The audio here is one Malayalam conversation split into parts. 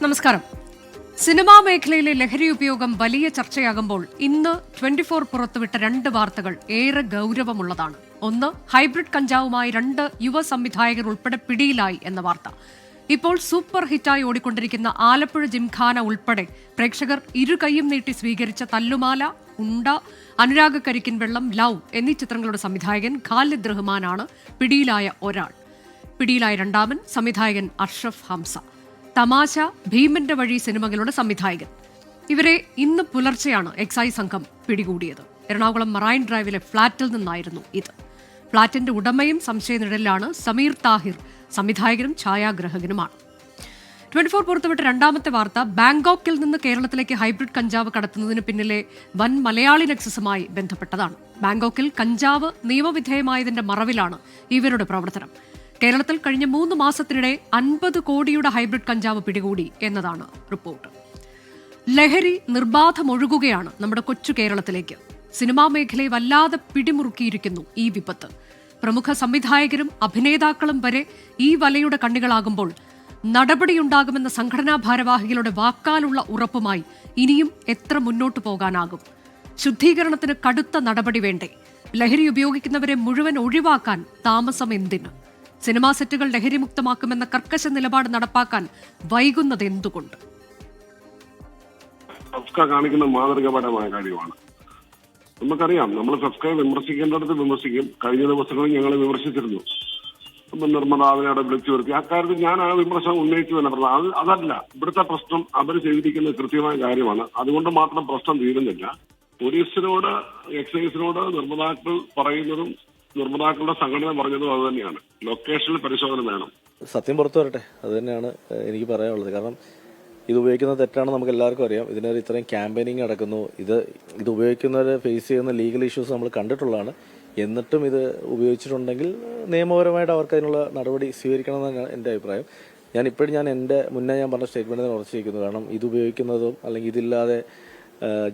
നമസ്കാരം. സിനിമാ മേഖലയിലെ ലഹരി ഉപയോഗം വലിയ ചർച്ചയാകുമ്പോൾ ഇന്ന് 24 പുറത്തുവിട്ട രണ്ട് വാർത്തകൾ ഏറെ ഗൌരവമുള്ളതാണ്. ഒന്ന്, ഹൈബ്രിഡ് കഞ്ചാവുമായി 2 യുവ സംവിധായകർ ഉൾപ്പെടെ പിടിയിലായി എന്ന വാർത്ത. ഇപ്പോൾ സൂപ്പർ ഹിറ്റായി ഓടിക്കൊണ്ടിരിക്കുന്ന ആലപ്പുഴ ജിംഖാന ഉൾപ്പെടെ പ്രേക്ഷകർ ഇരു കൈയും നീട്ടി സ്വീകരിച്ച തല്ലുമാല, ഉണ്ട, അനുരാഗ കരിക്കിൻ വെള്ളം, ലവ് എന്നീ ചിത്രങ്ങളുടെ സംവിധായകൻ ഖാലിദ് റഹ്മാനാണ് പിടിയിലായ ഒരാൾ. പിടിയിലായ രണ്ടാമൻ സംവിധായകൻ അഷ്റഫ് ഹംസ. തമാശ, ഭീമന്റെ വഴി സിനിമകളുടെ സംവിധായകൻ. ഇവരെ ഇന്ന് പുലർച്ചെയാണ് എക്സൈസ് സംഘം പിടികൂടിയത്. എറണാകുളം മറൈൻ ഡ്രൈവിലെ ഫ്ളാറ്റിൽ നിന്നായിരുന്നു ഇത്. ഫ്ളാറ്റിന്റെ ഉടമയും സംശയനിഴലിലാണ് സമീർ താഹിർ. സംവിധായകനും ഛായാഗ്രഹകനുമാണ്. 24 പുറത്തുവിട്ട രണ്ടാമത്തെ വാർത്ത ബാങ്കോക്കിൽ നിന്ന് കേരളത്തിലേക്ക് ഹൈബ്രിഡ് കഞ്ചാവ് കടത്തുന്നതിന് പിന്നിലെ വൻ മലയാളി നെക്സസുമായി ബന്ധപ്പെട്ടതാണ്. ബാങ്കോക്കിൽ കഞ്ചാവ് നിയമവിധേയമായതിന്റെ മറവിലാണ് ഇവരുടെ പ്രവർത്തനം. കേരളത്തിൽ കഴിഞ്ഞ 3 മാസത്തിനിടെ 50 കോടിയുടെ ഹൈബ്രിഡ് കഞ്ചാവ് പിടികൂടി എന്നതാണ് റിപ്പോർട്ട്. ലഹരി നിർബാധമൊഴുകുകയാണ് നമ്മുടെ കൊച്ചു കേരളത്തിലേക്ക്. സിനിമാ മേഖലയെ വല്ലാതെ പിടിമുറുക്കിയിരിക്കുന്നു ഈ വിപത്ത്. പ്രമുഖ സംവിധായകരും അഭിനേതാക്കളും വരെ ഈ വലയുടെ കണ്ണികളാകുമ്പോൾ നടപടിയുണ്ടാകുമെന്ന സംഘടനാ ഭാരവാഹികളുടെ വാക്കാലുള്ള ഉറപ്പുമായി ഇനിയും എത്ര മുന്നോട്ടു പോകാനാകും? ശുദ്ധീകരണത്തിന് കടുത്ത നടപടി വേണ്ടേ? ലഹരി ഉപയോഗിക്കുന്നവരെ മുഴുവൻ ഒഴിവാക്കാൻ താമസം എന്തിന്? സിനിമാ സെറ്റുകൾ ലഹരിമുക്തമാക്കുമെന്ന കർക്കശ നിലപാട് നടപ്പാക്കാൻ വൈകുന്നത് എന്തുകൊണ്ട്? കാണിക്കുന്ന മാതൃകപരമായ കാര്യമാണ്. നമുക്കറിയാം, നമ്മൾ സബ്സ്ക്രൈബ് വിമർശിക്കേണ്ടടുത്ത് വിമർശിക്കും. കഴിഞ്ഞ ദിവസങ്ങളിൽ ഞങ്ങൾ വിമർശിച്ചിരുന്നു. നിർമ്മാതാവിനെ അവിടെ വിളിച്ചു വരുത്തി. അക്കാര്യത്തിൽ ഞാൻ ആ വിമർശനം ഉന്നയിച്ചു തന്നെ പറഞ്ഞു. അതല്ല ഇവിടുത്തെ പ്രശ്നം. അവർ ചെയ്തിരിക്കുന്ന കൃത്യമായ കാര്യമാണ്. അതുകൊണ്ട് മാത്രം പ്രശ്നം തീരുന്നില്ല. പോലീസിനോട്, എക്സൈസിനോട് നിർമ്മാതാക്കൾ പറയുന്നതും നിർമ്മാതാക്കളുടെ സംഘടന പറഞ്ഞതും അത് തന്നെയാണ്. ലൊക്കേഷനിൽ പരിശോധന വേണം. സത്യം പുറത്തു വരട്ടെ, അത് തന്നെയാണ് എനിക്ക് പറയാനുള്ളത്. കാരണം ഇത് ഉപയോഗിക്കുന്നത് തെറ്റാണ്, നമുക്ക് എല്ലാവർക്കും അറിയാം. ഇതിനൊരു ഇത്രയും ക്യാമ്പയിനിങ് നടക്കുന്നു. ഇത് ഉപയോഗിക്കുന്നവരെ ഫേസ് ചെയ്യുന്ന ലീഗൽ ഇഷ്യൂസ് നമ്മൾ കണ്ടിട്ടുള്ളതാണ്. എന്നിട്ടും ഇത് ഉപയോഗിച്ചിട്ടുണ്ടെങ്കിൽ നിയമപരമായിട്ട് അവർക്ക് അതിനുള്ള നടപടി സ്വീകരിക്കണമെന്നാണ് എൻ്റെ അഭിപ്രായം. ഞാൻ എൻ്റെ മുന്നേ ഞാൻ പറഞ്ഞ സ്റ്റേറ്റ്മെൻറ്റിന് ഉറച്ചിരിക്കുന്നു. കാരണം ഇത് ഉപയോഗിക്കുന്നതും അല്ലെങ്കിൽ ഇതില്ലാതെ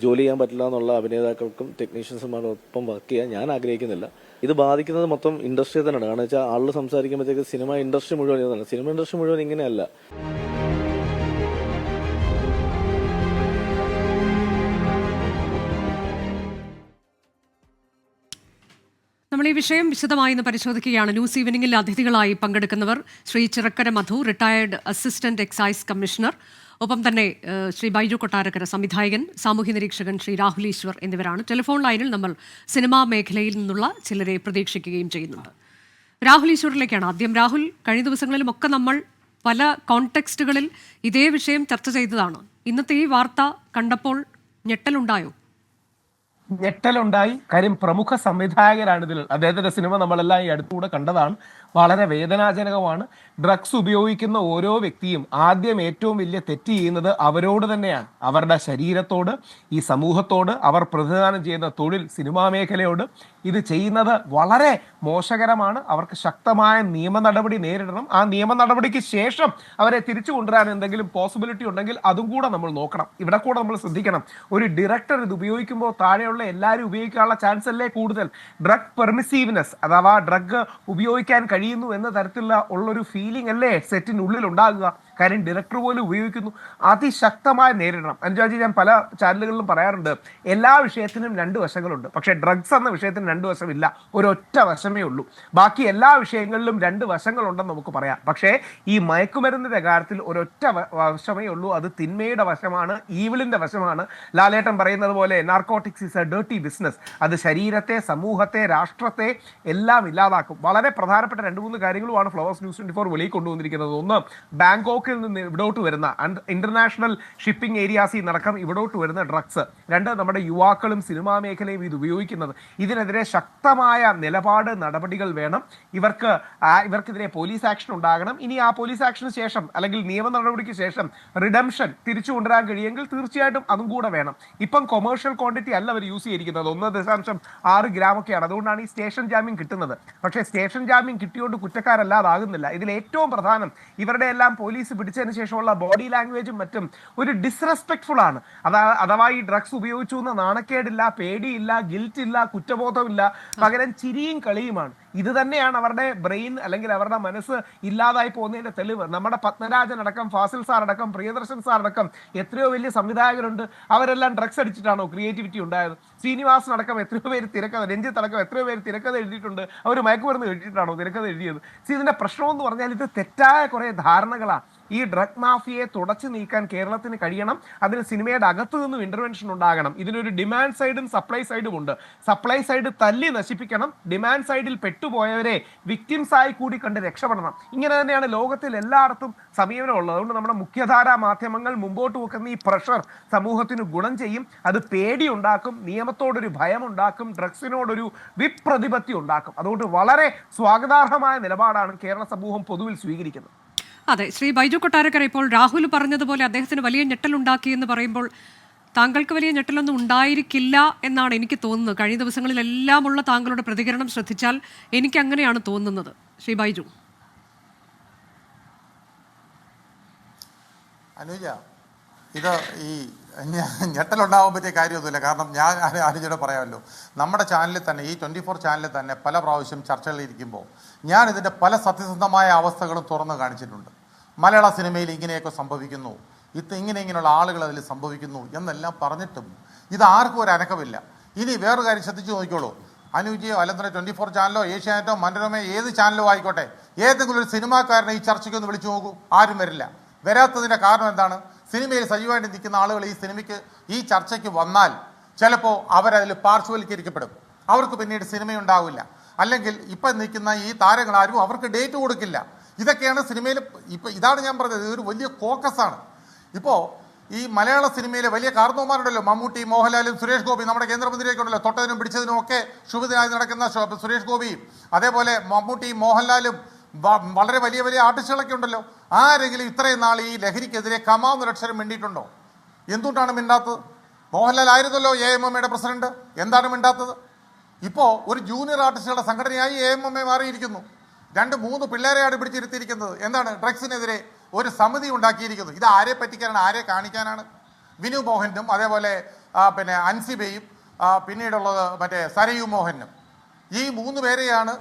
ജോലി ചെയ്യാൻ പറ്റില്ല എന്നുള്ള അഭിനേതാക്കൾക്കും ടെക്നീഷ്യൻസുമാരോടൊപ്പം വർക്ക് ചെയ്യാൻ ഞാൻ ആഗ്രഹിക്കുന്നില്ല. ഇത് ബാധിക്കുന്നത് മൊത്തം ഇൻഡസ്ട്രിയെ തന്നെയാണ്. കാരണം വെച്ചാൽ ആളുകൾ സംസാരിക്കുമ്പോഴത്തേക്ക് സിനിമ ഇൻഡസ്ട്രി മുഴുവൻ ഇതാണ്. സിനിമ ഇൻഡസ്ട്രി മുഴുവൻ ഇങ്ങനെയല്ല. നമ്മൾ ഈ വിഷയം വിശദമായി ഇന്ന് പരിശോധിക്കുകയാണ്. ന്യൂസ് ഈവനിംഗിൽ അതിഥികളായി പങ്കെടുക്കുന്നവർ ശ്രീ ചിറക്കര മധു, റിട്ടയർഡ് അസിസ്റ്റന്റ് എക്സൈസ് കമ്മീഷണർ, ഒപ്പം തന്നെ ശ്രീ ബൈജു കൊട്ടാരക്കര, സംവിധായകൻ, സാമൂഹ്യ നിരീക്ഷകൻ ശ്രീ രാഹുൽ ഈശ്വർ എന്നിവരാണ്. ടെലിഫോൺ ലൈനിൽ നമ്മൾ സിനിമാ മേഖലയിൽ നിന്നുള്ള ചിലരെ പ്രതീക്ഷിക്കുകയും ചെയ്യുന്നുണ്ട്. രാഹുൽ ഈശ്വറിലേക്കാണ് ആദ്യം. രാഹുൽ, കഴിഞ്ഞ ദിവസങ്ങളിലുമൊക്കെ നമ്മൾ പല കോണ്ടെക്സ്റ്റുകളിൽ ഇതേ വിഷയം ചർച്ച ചെയ്തതാണ്. ഇന്നത്തെ ഈ വാർത്ത കണ്ടപ്പോൾ ഞെട്ടലുണ്ടായോ? ഞെട്ടലുണ്ടായി. കാര്യം പ്രമുഖ സംവിധായകരാണ് ഇതിൽ. അദ്ദേഹത്തിന്റെ സിനിമ നമ്മളെല്ലാം ഈ അടുത്തുകൂടെ കണ്ടതാണ്. വളരെ വേദനാജനകമാണ്. ഡ്രഗ്സ് ഉപയോഗിക്കുന്ന ഓരോ വ്യക്തിയും ആദ്യം ഏറ്റവും വലിയ തെറ്റ് ചെയ്യുന്നത് അവരോട് തന്നെയാണ്. അവരുടെ ശരീരത്തോട്, ഈ സമൂഹത്തോട്, അവർ പ്രതിദാനം ചെയ്യുന്ന തൊഴിൽ, സിനിമാ മേഖലയോട്. ഇത് ചെയ്യുന്നത് വളരെ മോശകരമാണ്. അവർക്ക് ശക്തമായ നിയമ നടപടി നേരിടണം. ആ നിയമ നടപടിക്ക് ശേഷം അവരെ തിരിച്ചു കൊണ്ടുവരാൻ എന്തെങ്കിലും പോസിബിലിറ്റി ഉണ്ടെങ്കിൽ അതും കൂടെ നമ്മൾ നോക്കണം. ഇവിടെ കൂടെ നമ്മൾ ശ്രദ്ധിക്കണം. ഒരു ഡയറക്ടർ ഇത് ഉപയോഗിക്കുമ്പോൾ താഴെയുള്ള എല്ലാവരും ഉപയോഗിക്കാനുള്ള ചാൻസ് അല്ലേ കൂടുതൽ? ഡ്രഗ് പെർമിസീവ്നെസ്, അഥവാ ഡ്രഗ് ഉപയോഗിക്കാൻ കഴിയുന്നു എന്ന തരത്തിലുള്ള ഉള്ളൊരു ഫീലിംഗ് അല്ലേ സെറ്റിനുള്ളിൽ ഉണ്ടാകുക? കാര്യം ഡയറക്ടർ പോലും ഉപയോഗിക്കുന്നു. അതിശക്തമായി നേരിടണം. അനുജാജി, ഞാൻ പല ചാനലുകളിലും പറയാറുണ്ട്, എല്ലാ വിഷയത്തിനും 2 വശങ്ങളുണ്ട്. പക്ഷേ ഡ്രഗ്സ് എന്ന വിഷയത്തിന് 2 വശമില്ല, ഒരൊറ്റ വശമേ ഉള്ളൂ. ബാക്കി എല്ലാ വിഷയങ്ങളിലും 2 വശങ്ങളുണ്ടെന്ന് നമുക്ക് പറയാം. പക്ഷേ ഈ മയക്കുമരുന്നിന്റെ കാര്യത്തിൽ ഒരൊറ്റ വശമേ ഉള്ളൂ. അത് തിന്മയുടെ വശമാണ്, ഈവിളിന്റെ വശമാണ്. ലാലേട്ടൻ പറയുന്നത് പോലെ narcotics is A dirty business. അത് ശരീരത്തെ, സമൂഹത്തെ, രാഷ്ട്രത്തെ എല്ലാം ഇല്ലാതാക്കും. വളരെ പ്രധാനപ്പെട്ട 2-3 കാര്യങ്ങളുമാണ് ഫ്ലവേഴ്സ് ന്യൂസ് 24 വെളിയിൽ കൊണ്ടുവന്നിരിക്കുന്നത്. ഒന്ന്, ബാങ്കോക്കിൽ നിന്ന് ഇവിടോട്ട് വരുന്ന ഇന്റർനാഷണൽ ഷിപ്പിംഗ് ഏരിയാസിൽ നടക്കം ഇവിടോട്ട് വരുന്ന ഡ്രഗ്സ്. 2, നമ്മുടെ യുവാക്കളും സിനിമാ മേഖലയും ഇത് ഉപയോഗിക്കുന്നത്. ഇതിനെതിരെ ശക്തമായ നിലപാട്, നടപടികൾ വേണം. ഇവർക്കെതിരെ പോലീസ് ആക്ഷൻ ഉണ്ടാകണം. ഇനി ആ പോലീസ് ആക്ഷന് ശേഷം അല്ലെങ്കിൽ നിയമ നടപടിക്ക് ശേഷം റിഡംഷൻ തിരിച്ചു കൊണ്ടുവരാൻ കഴിയുമെങ്കിൽ തീർച്ചയായിട്ടും അതും കൂടെ വേണം. ഇപ്പം കൊമേഴ്ഷ്യൽ ക്വാണ്ടിറ്റി അല്ല അവർ യൂസ് ചെയ്തിരിക്കുന്നത്. 1.6 ഗ്രാമൊക്കെയാണ്. അതുകൊണ്ടാണ് ഈ സ്റ്റേഷൻ ജാമ്യം കിട്ടുന്നത്. പക്ഷേ സ്റ്റേഷൻ ജാമ്യം കിട്ടിയോണ്ട് കുറ്റക്കാരല്ലാതാകുന്നില്ല. ഇതിൽ ഏറ്റവും പ്രധാനം ഇവരുടെ എല്ലാം പോലീസ് പിടിച്ചതിന് ശേഷമുള്ള ബോഡി ലാംഗ്വേജും മറ്റും ഒരു ഡിസ്റെസ്പെക്ട്ഫുൾ ആണ്. അഥവാ ഈ ഡ്രഗ്സ് ഉപയോഗിച്ചു എന്ന നാണക്കേടില്ല, പേടിയില്ല, ഗിൽറ്റ് ഇല്ല, കുറ്റബോധമില്ല. പകരം ചിരിയും കളിയുമാണ്. ഇത് തന്നെയാണ് അവരുടെ ബ്രെയിൻ അല്ലെങ്കിൽ അവരുടെ മനസ്സ് ഇല്ലാതായി പോകുന്നതിന്റെ തെളിവ്. നമ്മുടെ പത്മരാജൻ അടക്കം, ഫാസിൽ സാർ അടക്കം, പ്രിയദർശൻ സാർ അടക്കം എത്രയോ വലിയ സംവിധായകരുണ്ട്. അവരെല്ലാം ഡ്രഗ്സ് അടിച്ചിട്ടാണോ ക്രിയേറ്റിവിറ്റി ഉണ്ടായത്? ശ്രീനിവാസൻ അടക്കം എത്രയോ പേര് തിരക്കഥ, രഞ്ജിത്ത് അടക്കം എത്രയോ പേര് തിരക്കഥ എഴുതിയിട്ടുണ്ട്. അവർ മയക്കുമരുന്ന് എഴുതിയിട്ടാണോ തിരക്കഥ എഴുതിയത്? ഇതിന്റെ പ്രശ്നം എന്ന് പറഞ്ഞാൽ ഇത് തെറ്റായ കുറെ ധാരണകളാണ്. ഈ ഡ്രഗ് മാഫിയയെ തുടച്ചു നീക്കാൻ കേരളത്തിന് കഴിയണം. അതിന് സിനിമയുടെ അകത്തു നിന്നും ഇന്റർവെൻഷൻ ഉണ്ടാകണം. ഇതിനൊരു ഡിമാൻഡ് സൈഡും സപ്ലൈ സൈഡും ഉണ്ട്. സപ്ലൈ സൈഡ് തല്ലി നശിപ്പിക്കണം, ഡിമാൻഡ് സൈഡിൽ പെട്ടുപോയവരെ വിക്ടിംസ് ആയി കൂടി കണ്ട് രക്ഷപ്പെടണം. ഇങ്ങനെ തന്നെയാണ് ലോകത്തിൽ എല്ലായിടത്തും സമീപനമുള്ളത്. അതുകൊണ്ട് നമ്മുടെ മുഖ്യധാരാ മാധ്യമങ്ങൾ മുമ്പോട്ട് വെക്കുന്ന ഈ പ്രഷർ സമൂഹത്തിന് ഗുണം ചെയ്യും. അത് പേടി ഉണ്ടാക്കും, നിയമത്തോടൊരു ഭയം ഉണ്ടാക്കും, ഡ്രഗ്സിനോടൊരു വിപ്രതിപത്തി ഉണ്ടാക്കും. അതുകൊണ്ട് വളരെ സ്വാഗതാർഹമായ നിലപാടാണ് കേരള സമൂഹം പൊതുവിൽ സ്വീകരിക്കുന്നത്. അതെ, ശ്രീ ബൈജു കൊട്ടാരക്കര, ഇപ്പോൾ രാഹുൽ പറഞ്ഞതുപോലെ അദ്ദേഹത്തിന് വലിയ ഞെട്ടലുണ്ടാക്കി എന്ന് പറയുമ്പോൾ താങ്കൾക്ക് വലിയ ഞെട്ടലൊന്നും ഉണ്ടായിരിക്കില്ല എന്നാണ് എനിക്ക് തോന്നുന്നത്. കഴിഞ്ഞ ദിവസങ്ങളിലെല്ലാമുള്ള താങ്കളുടെ പ്രതികരണം ശ്രദ്ധിച്ചാൽ എനിക്ക് അങ്ങനെയാണ് തോന്നുന്നത്. ശ്രീ ബൈജു. അനുജ, ഇത് ഈ ഞെട്ടലുണ്ടാവാൻ പറ്റിയ കാര്യമൊന്നുമില്ല. കാരണം ഞാൻ അനുജയോട് പറയാമല്ലോ, നമ്മുടെ ചാനലിൽ തന്നെ, ഈ 24 ചാനലിൽ തന്നെ പല പ്രാവശ്യം ചർച്ചകളിലിരിക്കുമ്പോൾ ഞാൻ ഇതിൻ്റെ പല സത്യസന്ധമായ അവസ്ഥകളും തുറന്നു കാണിച്ചിട്ടുണ്ട്. മലയാള സിനിമയിൽ ഇങ്ങനെയൊക്കെ സംഭവിക്കുന്നു, ഇങ്ങനെയുള്ള ആളുകൾ അതിൽ സംഭവിക്കുന്നു എന്നെല്ലാം പറഞ്ഞിട്ടും ഇത് ആർക്കും ഒരു അനക്കമില്ല. ഇനി വേറൊരു കാര്യം ശ്രദ്ധിച്ചു നോക്കിക്കോളൂ. അനുജിയോ അല്ലെന്നുണ്ടെ 24 ചാനലോ ഏഷ്യാനെറ്റോ മനോരമയോ ഏത് ചാനലോ ആയിക്കോട്ടെ, ഏതെങ്കിലും ഒരു സിനിമാക്കാരനെ ഈ ചർച്ചയ്ക്കൊന്ന് വിളിച്ചു നോക്കൂ, ആരും വരില്ല. വരാത്തതിൻ്റെ കാരണം എന്താണ്? സിനിമയിൽ സജീവമായിട്ട് നിൽക്കുന്ന ആളുകൾ ഈ സിനിമയ്ക്ക്, ഈ ചർച്ചയ്ക്ക് വന്നാൽ ചിലപ്പോൾ അവരതിൽ പാർശ്വവൽക്കരിക്കപ്പെടും. അവർക്ക് പിന്നീട് സിനിമയുണ്ടാവില്ല. അല്ലെങ്കിൽ ഇപ്പം നിൽക്കുന്ന ഈ താരങ്ങളാരും അവർക്ക് ഡേറ്റ് കൊടുക്കില്ല. ഇതൊക്കെയാണ് സിനിമയിൽ ഇതാണ് ഞാൻ പറഞ്ഞത്, ഇതൊരു വലിയ ഫോക്കസാണ്. ഇപ്പോൾ ഈ മലയാള സിനിമയിലെ വലിയ കാർന്നോമാരുണ്ടല്ലോ, മമ്മൂട്ടി, മോഹൻലാലും, സുരേഷ് ഗോപി, നമ്മുടെ കേന്ദ്രമന്ത്രിയൊക്കെ ഉണ്ടല്ലോ, തൊട്ടതിനും പിടിച്ചതിനും ഒക്കെ ശുഭദിനായി നടക്കുന്ന സുരേഷ് ഗോപിയും, അതേപോലെ മമ്മൂട്ടിയും മോഹൻലാലും, വളരെ വലിയ വലിയ ആർട്ടിസ്റ്റുകളൊക്കെ ഉണ്ടല്ലോ. ആരെങ്കിലും ഇത്രയും നാൾ ഈ ലഹരിക്കെതിരെ കമാന്നൊരക്ഷരം മിണ്ടിയിട്ടുണ്ടോ? എന്തുകൊണ്ടാണ് മിണ്ടാത്തത്? മോഹൻലാൽ ആയിരുന്നല്ലോ AMMയുടെ പ്രസിഡന്റ്, എന്താണ് മിണ്ടാത്തത്? ഇപ്പോൾ ഒരു ജൂനിയർ ആർട്ടിസ്റ്റുകളുടെ സംഘടനയായി AMM മാറിയിരിക്കുന്നു. 2-3 പിള്ളേരെയാണ് പിടിച്ചിരുത്തിയിരിക്കുന്നത്. എന്താണ്? ഡ്രഗ്സിനെതിരെ ഒരു സമിതി ഉണ്ടാക്കിയിരിക്കുന്നു. ഇത് ആരെ പറ്റിക്കാനാണ്, ആരെ കാണിക്കാനാണ്? വിനു മോഹനും അതേപോലെ പിന്നെ അൻസിബയും പിന്നീടുള്ളത് മറ്റേ സരയു മോഹനും, ഈ 3 പേരെയാണ്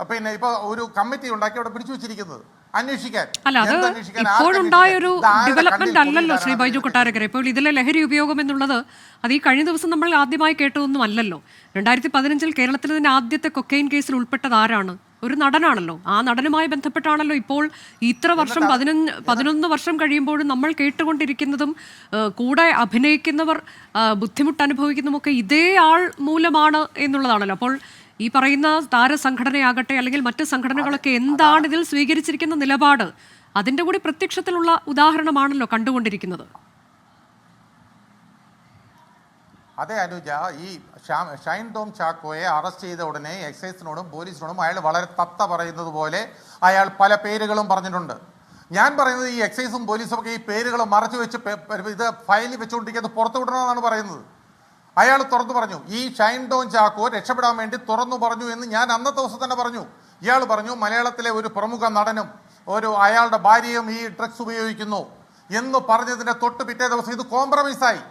പിന്നെ ഇപ്പൊ ഒരു കമ്മിറ്റി ഉണ്ടാക്കി അവിടെ പിടിച്ചു വെച്ചിരിക്കുന്നത് അന്വേഷിക്കാൻ. അല്ല, അത് ഇപ്പോഴുണ്ടായൊരു ഡെവലപ്മെന്റ് അല്ലല്ലോ ശ്രീ ബൈജു കൊട്ടാരക്കര. ഇപ്പോൾ ഇതിലെ ലഹരി ഉപയോഗം എന്നുള്ളത് അത് ഈ കഴിഞ്ഞ ദിവസം നമ്മൾ ആദ്യമായി കേട്ടതൊന്നും അല്ലല്ലോ. 2015 കേരളത്തിൽ തന്നെ ആദ്യത്തെ കൊക്കൈൻ കേസിൽ ഉൾപ്പെട്ടത് ആരാണ്? ഒരു നടനാണല്ലോ. ആ നടനുമായി ബന്ധപ്പെട്ടാണല്ലോ ഇപ്പോൾ ഇത്ര വർഷം 11 വർഷം കഴിയുമ്പോഴും നമ്മൾ കേട്ടുകൊണ്ടിരിക്കുന്നതും കൂടെ അഭിനയിക്കുന്നവർ ബുദ്ധിമുട്ട് അനുഭവിക്കുന്നതുമൊക്കെ ഇതേ ആൾ മൂലമാണ് എന്നുള്ളതാണല്ലോ. അപ്പോൾ ഈ പറയുന്ന താരസംഘടനയാകട്ടെ അല്ലെങ്കിൽ മറ്റ് സംഘടനകളൊക്കെ എന്താണ് ഇതിൽ സ്വീകരിച്ചിരിക്കുന്ന നിലപാട്, അതിന്റെ കൂടി പ്രത്യക്ഷത്തിലുള്ള ഉദാഹരണമാണല്ലോ കണ്ടുകൊണ്ടിരിക്കുന്നത്. അതെ അനുജ, ഈ ഷൈൻ ടോം ചാക്കോയെ അറസ്റ്റ് ചെയ്ത ഉടനെ എക്സൈസിനോടും പോലീസിനോടും അയാൾ വളരെ തത്ത പറയുന്നത് പോലെ അയാൾ പല പേരുകളും പറഞ്ഞിട്ടുണ്ട്. ഞാൻ പറയുന്നത് ഈ എക്സൈസും പോലീസും ഒക്കെ ഈ പേരുകൾ മറച്ചു വെച്ച് ഇത് ഫയലിൽ വെച്ചുകൊണ്ടിരിക്കുന്നത് പുറത്തു വിടണമെന്നാണ് പറയുന്നത്. അയാൾ തുറന്നു പറഞ്ഞു, ഈ ഷൈൻ ടോം ചാക്കോ രക്ഷപ്പെടാൻ വേണ്ടി തുറന്നു പറഞ്ഞു എന്ന് ഞാൻ അന്നത്തെ ദിവസം തന്നെ പറഞ്ഞു. ഇയാൾ പറഞ്ഞു മലയാളത്തിലെ ഒരു പ്രമുഖ നടനും അയാളുടെ ഭാര്യയും ഈ ഡ്രഗ്സ് ഉപയോഗിക്കുന്നു എന്ന് പറഞ്ഞതിന്റെ തൊട്ട് പിറ്റേ ദിവസം ഇത് കോംപ്രമൈസായി.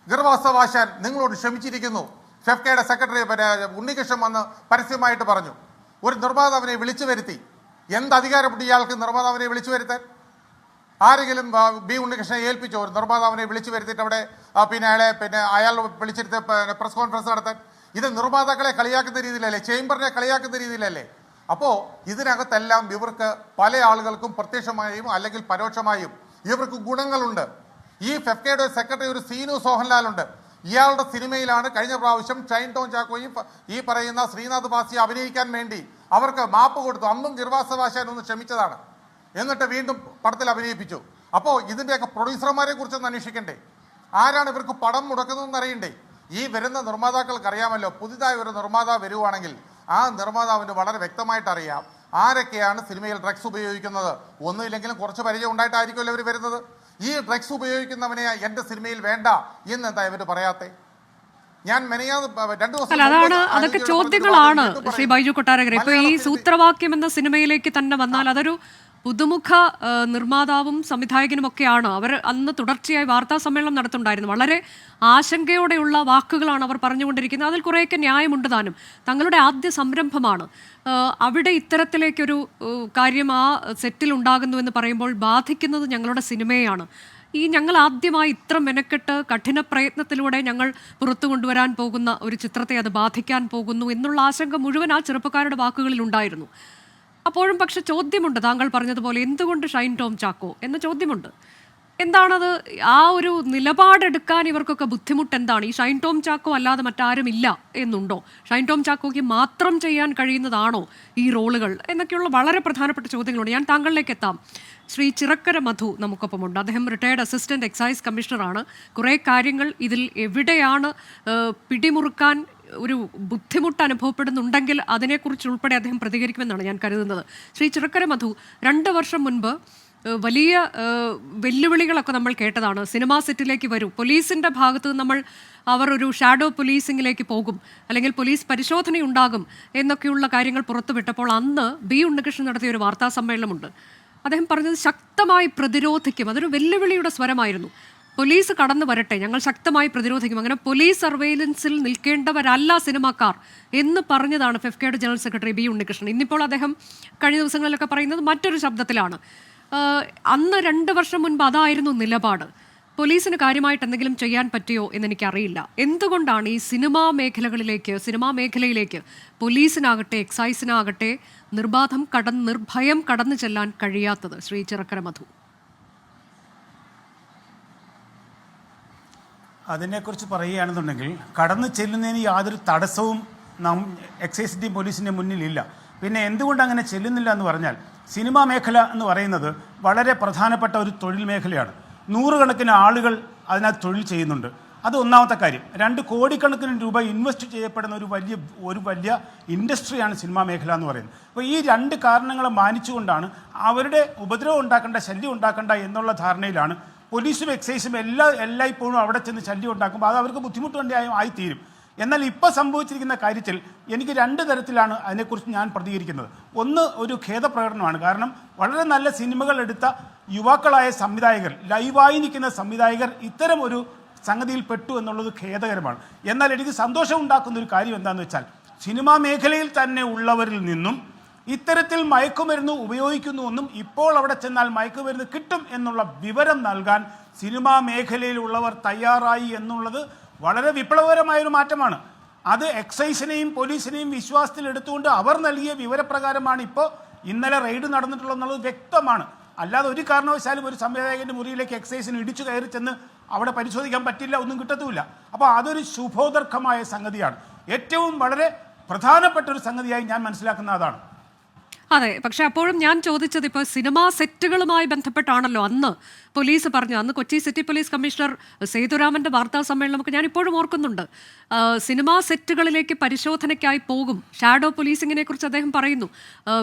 ഗർവാസവാശാൻ നിങ്ങളോട് ക്ഷമിച്ചിരിക്കുന്നു. ഫെഫ്കയുടെ സെക്രട്ടറി ഉണ്ണികൃഷ്ണൻ വന്ന് പരസ്യമായിട്ട് പറഞ്ഞു. ഒരു നിർമ്മാതാവിനെ വിളിച്ചു വരുത്തി. എന്ത് അധികാരപ്പെട്ട് ഇയാൾക്ക് നിർമ്മാതാവിനെ വിളിച്ചു വരുത്താൻ? ആരെങ്കിലും ബി ഉണ്ണികൃഷ്ണനെ ഏൽപ്പിച്ചോ ഒരു നിർമ്മാതാവിനെ വിളിച്ചു വരുത്തിയിട്ട് അവിടെ അയാൾ വിളിച്ചിരുത്തി പ്രസ് കോൺഫറൻസ് നടത്താൻ? ഇത് നിർമ്മാതാക്കളെ കളിയാക്കുന്ന രീതിയിലല്ലേ, ചേംബറിനെ കളിയാക്കുന്ന രീതിയിലല്ലേ? അപ്പോൾ ഇതിനകത്തെല്ലാം ഇവർക്ക് പല ആളുകൾക്കും പ്രത്യക്ഷമായും അല്ലെങ്കിൽ പരോക്ഷമായും ഇവർക്ക് ഗുണങ്ങളുണ്ട്. ഈ ഫെഫ്കയുടെ സെക്രട്ടറി ഒരു സീനു സോഹൻലാലുണ്ട്. ഇയാളുടെ സിനിമയിലാണ് കഴിഞ്ഞ പ്രാവശ്യം ഷൈൻ ടോം ചാക്കോയും ഈ പറയുന്ന ശ്രീനാഥ് ബാസി അഭിനയിക്കാൻ വേണ്ടി അവർക്ക് മാപ്പ് കൊടുത്തു. അന്നും ഗിർവാസവാശാൻ ഒന്ന് ക്ഷമിച്ചതാണ്. എന്നിട്ട് വീണ്ടും പടത്തിൽ അഭിനയിപ്പിച്ചു. അപ്പോൾ ഇതിൻ്റെയൊക്കെ പ്രൊഡ്യൂസർമാരെ കുറിച്ചൊന്ന് അന്വേഷിക്കണ്ടേ? ആരാണ് ഇവർക്ക് പടം മുടക്കുന്നതെന്ന് അറിയണ്ടേ? ഈ വരുന്ന നിർമ്മാതാക്കൾക്ക് അറിയാമല്ലോ. പുതിയതായി ഒരു നിർമ്മാതാവ് വരുവാണെങ്കിൽ ആ നിർമ്മാതാവിന് വളരെ വ്യക്തമായിട്ട് അറിയാം ആരൊക്കെയാണ് സിനിമയിൽ ഡ്രഗ്സ് ഉപയോഗിക്കുന്നത്. ഒന്നുമില്ലെങ്കിലും കുറച്ച് പരിചയം ഉണ്ടായിട്ടായിരിക്കുമല്ലോ ഇവർ വരുന്നത്. ഈ ഡ്രഗ്സ് ഉപയോഗിക്കുന്നവനെ എൻ്റെ സിനിമയിൽ വേണ്ട എന്നെന്താ ഇവർ പറയാത്തെ? ഞാൻ അതാണ്, അതൊക്കെ ചോദ്യങ്ങളാണ് ശ്രീ ബൈജു കൊട്ടാരക്കര. ഇപ്പൊ ഈ സൂത്രവാക്യം എന്ന സിനിമയിലേക്ക് തന്നെ വന്നാൽ അതൊരു പുതുമുഖ നിർമ്മാതാവും സംവിധായകനുമൊക്കെയാണ്. അവർ അന്ന് തുടർച്ചയായി വാർത്താ സമ്മേളനം നടത്തുന്നുണ്ടായിരുന്നു. വളരെ ആശങ്കയോടെയുള്ള വാക്കുകളാണ് അവർ പറഞ്ഞുകൊണ്ടിരിക്കുന്നത്. അതിൽ കുറേയൊക്കെ ന്യായമുണ്ട് താനും. തങ്ങളുടെ ആദ്യ സംരംഭമാണ്. അവിടെ ഇത്തരത്തിലേക്കൊരു കാര്യം ആ സെറ്റിൽ ഉണ്ടാകുന്നു എന്ന് പറയുമ്പോൾ ബാധിക്കുന്നത് ഞങ്ങളുടെ സിനിമയാണ്. ഞങ്ങൾ ആദ്യമായി ഇത്ര മെനക്കെട്ട് കഠിന പ്രയത്നത്തിലൂടെ ഞങ്ങൾ പുറത്തു കൊണ്ടുവരാൻ പോകുന്ന ഒരു ചിത്രത്തെ അത് ബാധിക്കാൻ പോകുന്നു എന്നുള്ള ആശങ്ക മുഴുവൻ ആ ചെറുപ്പക്കാരുടെ വാക്കുകളിൽ ഉണ്ടായിരുന്നു. അപ്പോഴും പക്ഷെ ചോദ്യമുണ്ട്, താങ്കൾ പറഞ്ഞതുപോലെ എന്തുകൊണ്ട് ഷൈൻ ടോം ചാക്കോ എന്ന ചോദ്യമുണ്ട്. എന്താണത്? ആ ഒരു നിലപാടെടുക്കാൻ ഇവർക്കൊക്കെ ബുദ്ധിമുട്ട് എന്താണ്? ഈ ഷൈൻ ടോം ചാക്കോ അല്ലാതെ മറ്റാരും ഇല്ല എന്നുണ്ടോ? ഷൈൻ ടോം ചാക്കോയ്ക്ക് മാത്രം ചെയ്യാൻ കഴിയുന്നതാണോ ഈ റോളുകൾ എന്നൊക്കെയുള്ള വളരെ പ്രധാനപ്പെട്ട ചോദ്യങ്ങളുണ്ട്. ഞാൻ താങ്കളിലേക്ക് എത്താം. ശ്രീ ചിറക്കര മധു നമുക്കൊപ്പമുണ്ട്. അദ്ദേഹം റിട്ടയർഡ് അസിസ്റ്റന്റ് എക്സൈസ് കമ്മീഷണറാണ്. കുറേ കാര്യങ്ങൾ ഇതിൽ എവിടെയാണ് പിടിമുറുക്കാൻ ഒരു ബുദ്ധിമുട്ട് അനുഭവപ്പെടുന്നുണ്ടെങ്കിൽ അതിനെക്കുറിച്ച് ഉൾപ്പെടെ അദ്ദേഹം പ്രതികരിക്കുമെന്നാണ് ഞാൻ കരുതുന്നത്. ശ്രീ ചിറക്കര മധു, 2 വർഷം മുൻപ് വലിയ വെല്ലുവിളികളൊക്കെ നമ്മൾ കേട്ടതാണ്. സിനിമാ സെറ്റിലേക്ക് വരൂ, പോലീസിൻ്റെ ഭാഗത്ത് നമ്മൾ അവർ ഒരു ഷാഡോ പോലീസിങ്ങിലേക്ക് പോകും, അല്ലെങ്കിൽ പോലീസ് പരിശോധനയുണ്ടാകും എന്നൊക്കെയുള്ള കാര്യങ്ങൾ പുറത്തുവിട്ടപ്പോൾ അന്ന് ബി ഉണ്ണികൃഷ്ണൻ നടത്തിയ ഒരു വാർത്താ സമ്മേളനമുണ്ട്. അദ്ദേഹം പറഞ്ഞത് ശക്തമായി പ്രതിരോധിക്കും. അതൊരു വെല്ലുവിളിയുടെ സ്വരമായിരുന്നു. പോലീസ് കടന്നു വരട്ടെ, ഞങ്ങൾ ശക്തമായി പ്രതിരോധിക്കും, അങ്ങനെ പോലീസ് സർവൈലൻസിൽ നിൽക്കേണ്ടവരല്ല സിനിമാക്കാർ എന്ന് പറഞ്ഞതാണ് ഫെഫ്കയുടെ ജനറൽ സെക്രട്ടറി ബി ഉണ്ണികൃഷ്ണൻ. ഇന്നിപ്പോൾ അദ്ദേഹം കഴിഞ്ഞ ദിവസങ്ങളിലൊക്കെ പറയുന്നത് മറ്റൊരു ശബ്ദത്തിലാണ്. അന്ന് 2 വർഷം മുൻപ് അതായിരുന്നു നിലപാട്. പോലീസിന് കാര്യമായിട്ട് എന്തെങ്കിലും ചെയ്യാൻ പറ്റിയോ എന്നെനിക്കറിയില്ല. എന്തുകൊണ്ടാണ് ഈ സിനിമാ മേഖലയിലേക്ക് പോലീസിനാകട്ടെ എക്സൈസിനാകട്ടെ നിർഭയം കടന്നു ചെല്ലാൻ കഴിയാത്തത്? ശ്രീ ചിറക്കര മധു. അതിനെക്കുറിച്ച് പറയുകയാണെന്നുണ്ടെങ്കിൽ കടന്നു ചെല്ലുന്നതിന് യാതൊരു തടസ്സവും എക്സൈസിൻ്റെയും പോലീസിൻ്റെയും മുന്നിലില്ല. പിന്നെ എന്തുകൊണ്ട് അങ്ങനെ ചെല്ലുന്നില്ല എന്ന് പറഞ്ഞാൽ, സിനിമാ മേഖല എന്ന് പറയുന്നത് വളരെ പ്രധാനപ്പെട്ട ഒരു തൊഴിൽ മേഖലയാണ്. 100 കണക്കിന് ആളുകൾ അതിനകത്ത് തൊഴിൽ ചെയ്യുന്നുണ്ട്. അത് ഒന്നാമത്തെ കാര്യം. 2 കോടിക്കണക്കിന് രൂപ ഇൻവെസ്റ്റ് ചെയ്യപ്പെടുന്ന ഒരു വലിയ ഇൻഡസ്ട്രിയാണ് സിനിമാ മേഖല എന്ന് പറയുന്നത്. അപ്പോൾ ഈ 2 കാരണങ്ങളെ മാനിച്ചുകൊണ്ടാണ് അവരുടെ ഉപദ്രവം ഉണ്ടാക്കേണ്ട, ശല്യം ഉണ്ടാക്കേണ്ട എന്നുള്ള ധാരണയിലാണ് പോലീസും എക്സൈസും എല്ലായ്പ്പോഴും അവിടെ ചെന്ന് ശല്യം ഉണ്ടാക്കുമ്പോൾ അത് അവർക്ക് ബുദ്ധിമുട്ട് തന്നെ ആയിത്തീരും. എന്നാൽ ഇപ്പോൾ സംഭവിച്ചിരിക്കുന്ന കാര്യത്തിൽ എനിക്ക് 2 തരത്തിലാണ് അതിനെക്കുറിച്ച് ഞാൻ പ്രതികരിക്കുന്നത്. ഒന്ന്, ഒരു ഖേദപ്രകടനമാണ്. കാരണം വളരെ നല്ല സിനിമകൾ എടുത്ത യുവാക്കളായ സംവിധായകർ, ലൈവായി നിൽക്കുന്ന സംവിധായകർ ഇത്തരം ഒരു സംഗതിയിൽ പെട്ടു എന്നുള്ളത് ഖേദകരമാണ്. എന്നാൽ എനിക്ക് സന്തോഷം ഉണ്ടാക്കുന്ന ഒരു കാര്യം എന്താണെന്ന് വെച്ചാൽ, സിനിമാ മേഖലയിൽ തന്നെ ഉള്ളവരിൽ നിന്നും ഇത്തരത്തിൽ മയക്കുമരുന്ന് ഉപയോഗിക്കുന്നുവെന്നും ഇപ്പോൾ അവിടെ ചെന്നാൽ മയക്കുമരുന്ന് കിട്ടും എന്നുള്ള വിവരം നൽകാൻ സിനിമാ മേഖലയിലുള്ളവർ തയ്യാറായി എന്നുള്ളത് വളരെ വിപ്ലവകരമായൊരു മാറ്റമാണ്. അത് എക്സൈസിനെയും പോലീസിനെയും വിശ്വാസത്തിൽ എടുത്തുകൊണ്ട് അവർ നൽകിയ വിവരപ്രകാരമാണ് ഇപ്പോൾ ഇന്നലെ റെയ്ഡ് നടന്നിട്ടുള്ളതെന്നുള്ളത് വ്യക്തമാണ്. അല്ലാതെ ഒരു കാരണവശാലും ഒരു സംവിധായകൻ്റെ മുറിയിലേക്ക് എക്സൈസിന് ഇടിച്ചു കയറി ചെന്ന് അവിടെ പരിശോധിക്കാൻ പറ്റില്ല, ഒന്നും കിട്ടത്തുമില്ല. അപ്പോൾ അതൊരു ശുഭോദർക്കമായ സംഗതിയാണ്. ഏറ്റവും വളരെ പ്രധാനപ്പെട്ട ഒരു സംഗതിയായി ഞാൻ മനസ്സിലാക്കുന്ന അതാണ്. അതെ, പക്ഷെ അപ്പോഴും ഞാൻ ചോദിച്ചത് ഇപ്പോൾ സിനിമാ സെറ്റുകളുമായി ബന്ധപ്പെട്ടാണല്ലോ അന്ന് പോലീസ് പറഞ്ഞു. അന്ന് കൊച്ചി സിറ്റി പോലീസ് കമ്മീഷണർ സേതുരാമന്റെ വാർത്താ സമ്മേളനമൊക്കെ ഞാൻ ഇപ്പോഴും ഓർക്കുന്നുണ്ട്. സിനിമാ സെറ്റുകളിലേക്ക് പരിശോധനയ്ക്കായി പോകും, ഷാഡോ പോലീസിങ്ങിനെ കുറിച്ച് അദ്ദേഹം പറയുന്നു.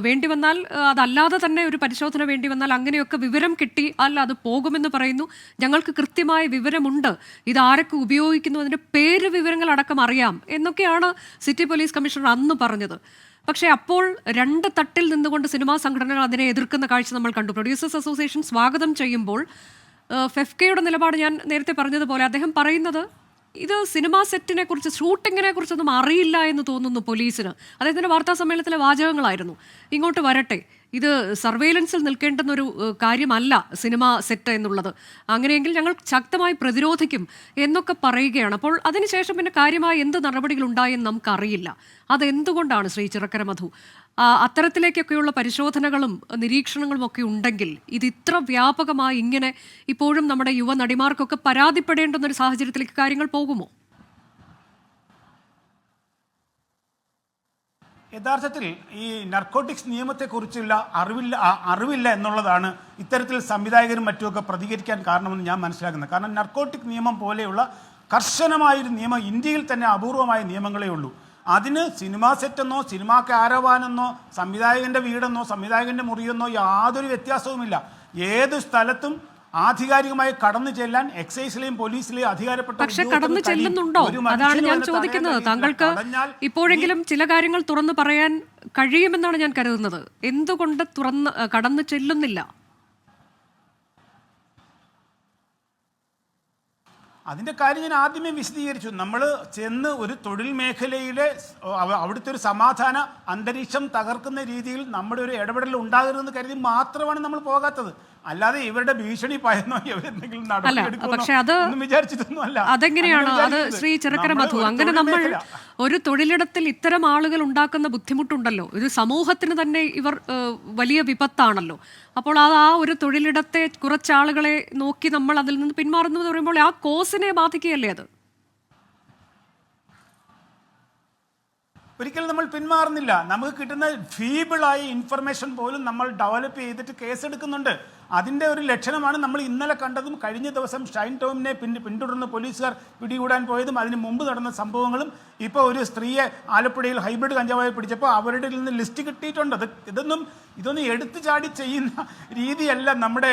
വേണ്ടി വന്നാൽ അതല്ലാതെ തന്നെ ഒരു പരിശോധന വേണ്ടി വന്നാൽ അങ്ങനെയൊക്കെ വിവരം കിട്ടി അല്ല അത് പോകുമെന്ന് പറയുന്നു. ഞങ്ങൾക്ക് കൃത്യമായ വിവരമുണ്ട്, ഇത് ആരൊക്കെ ഉപയോഗിക്കുന്നു, അതിൻ്റെ പേര് വിവരങ്ങൾ അടക്കം അറിയാം എന്നൊക്കെയാണ് സിറ്റി പോലീസ് കമ്മീഷണർ അന്ന് പറഞ്ഞത്. പക്ഷേ അപ്പോൾ 2 തട്ടിൽ നിന്നുകൊണ്ട് സിനിമാ സംഘടനകൾ അതിനെ എതിർക്കുന്ന കാഴ്ച നമ്മൾ കണ്ടു. പ്രൊഡ്യൂസേഴ്സ് അസോസിയേഷൻ സ്വാഗതം ചെയ്യുമ്പോൾ ഫെഫ്കയുടെ നിലപാട് ഞാൻ നേരത്തെ പറഞ്ഞതുപോലെ അദ്ദേഹം പറയുന്നത് ഇത് സിനിമാ സെറ്റിനെ കുറിച്ച്, ഷൂട്ടിങ്ങിനെ കുറിച്ചൊന്നും അറിയില്ല എന്ന് തോന്നുന്നു പോലീസിന്. അദ്ദേഹത്തിൻ്റെ വാർത്താ സമ്മേളനത്തിലെ വാചകങ്ങളായിരുന്നു ഇങ്ങോട്ട് വരട്ടെ, ഇത് സർവൈലൻസിൽ നിൽക്കേണ്ടുന്നൊരു കാര്യമല്ല സിനിമാ സെറ്റ് എന്നുള്ളത്, അങ്ങനെയെങ്കിൽ ഞങ്ങൾ ശക്തമായി പ്രതിരോധിക്കും എന്നൊക്കെ പറയുകയാണ്. അപ്പോൾ അതിനുശേഷം പിന്നെ കാര്യമായി എന്ത് നടപടികൾ ഉണ്ടായെന്ന് നമുക്കറിയില്ല. അതെന്തുകൊണ്ടാണ് ശ്രീ ചിറക്കര മധു? അത്തരത്തിലേക്കൊക്കെയുള്ള പരിശോധനകളും നിരീക്ഷണങ്ങളും ഒക്കെ ഉണ്ടെങ്കിൽ ഇത് ഇത്ര വ്യാപകമായി ഇങ്ങനെ ഇപ്പോഴും നമ്മുടെ യുവ നടിമാർക്കൊക്കെ പരാതിപ്പെടേണ്ടുന്ന ഒരു സാഹചര്യത്തിലേക്ക് കാര്യങ്ങൾ പോകുമോ? യഥാർത്ഥത്തിൽ ഈ നർക്കോട്ടിക്സ് നിയമത്തെക്കുറിച്ചുള്ള അറിവില്ല എന്നുള്ളതാണ് ഇത്തരത്തിൽ സംവിധായകരും മറ്റുമൊക്കെ പ്രതികരിക്കാൻ കാരണമെന്ന് ഞാൻ മനസ്സിലാക്കുന്നത്. കാരണം നർക്കോട്ടിക് നിയമം പോലെയുള്ള കർശനമായൊരു നിയമം ഇന്ത്യയിൽ തന്നെ അപൂർവമായ നിയമങ്ങളേ ഉള്ളൂ. അതിന് സിനിമാ സെറ്റെന്നോ സിനിമാ കാരവാനെന്നോ സംവിധായകൻ്റെ വീടെന്നോ സംവിധായകൻ്റെ മുറിയെന്നോ യാതൊരു വ്യത്യാസവുമില്ല. ഏത് സ്ഥലത്തും ആധികാരികമായി കടന്നു ചെല്ലാൻ എക്സൈസിലെയും പോലീസിലെയും അധികാരപ്പെട്ട. പക്ഷെ കടന്നു ചെല്ലുന്നുണ്ടോ? അതാണ് ഞാൻ ചോദിക്കുന്നത്. താങ്കൾക്ക് ഇപ്പോഴെങ്കിലും ചില കാര്യങ്ങൾ തുറന്നു പറയാൻ കഴിയുമെന്നാണ് ഞാൻ കരുതുന്നത്. എന്തുകൊണ്ട് കടന്നു ചെല്ലുന്നില്ല? അതിൻ്റെ കാര്യം ഞാൻ ആദ്യമേ വിശദീകരിച്ചു. നമ്മൾ ചെന്ന് ഒരു തൊഴിൽ മേഖലയിലെ അവിടുത്തെ ഒരു സമാധാന അന്തരീക്ഷം തകർക്കുന്ന രീതിയിൽ നമ്മുടെ ഒരു ഇടപെടൽ ഉണ്ടാകരുതെന്ന് കരുതി മാത്രമാണ് നമ്മൾ പോകാത്തത്. അല്ലാതെ ഇവരുടെ ഭീഷണി പയന്നോ ഇവരെന്തെങ്കിലും വിചാരിച്ചിട്ടൊന്നും അല്ല. അതെങ്ങനെയാണ് അത് ശ്രീ ചെറുക്കര മധു? അങ്ങനെ നമ്മൾ ഒരു തൊഴിലിടത്തിൽ ഇത്തരം ആളുകൾ ഉണ്ടാക്കുന്ന ബുദ്ധിമുട്ടുണ്ടല്ലോ, ഇത് സമൂഹത്തിന് തന്നെ ഇവർ വലിയ വിപത്താണല്ലോ. അപ്പോൾ ആ ഒരു തൊഴിലിടത്തെ കുറച്ചാളുകളെ നോക്കി നമ്മൾ അതിൽ നിന്ന് പിന്മാറുന്നു എന്ന് പറയുമ്പോൾ ആ കോസിനെ ബാധിക്കുകയല്ലേ അത്? ഒരിക്കലും നമ്മൾ പിന്മാറുന്നില്ല. നമുക്ക് കിട്ടുന്ന ഫീബിളായ ഇൻഫർമേഷൻ പോലും നമ്മൾ ഡെവലപ്പ് ചെയ്തിട്ട് കേസെടുക്കുന്നുണ്ട്. അതിൻ്റെ ഒരു ലക്ഷണമാണ് നമ്മൾ ഇന്നലെ കണ്ടതും കഴിഞ്ഞ ദിവസം ഷൈൻ ടോമിനെ പിന്തുടർന്ന് പോലീസുകാർ പിടികൂടാൻ പോയതും അതിന് മുമ്പ് നടന്ന സംഭവങ്ങളും. ഇപ്പോൾ ഒരു സ്ത്രീയെ ആലപ്പുഴയിൽ ഹൈബ്രിഡ് കഞ്ചാവായി പിടിച്ചപ്പോൾ അവരുടെ നിന്ന് ലിസ്റ്റ് കിട്ടിയിട്ടുണ്ട്. ഇതൊന്നും എടുത്തു ചാടി ചെയ്യുന്ന രീതിയല്ല നമ്മുടെ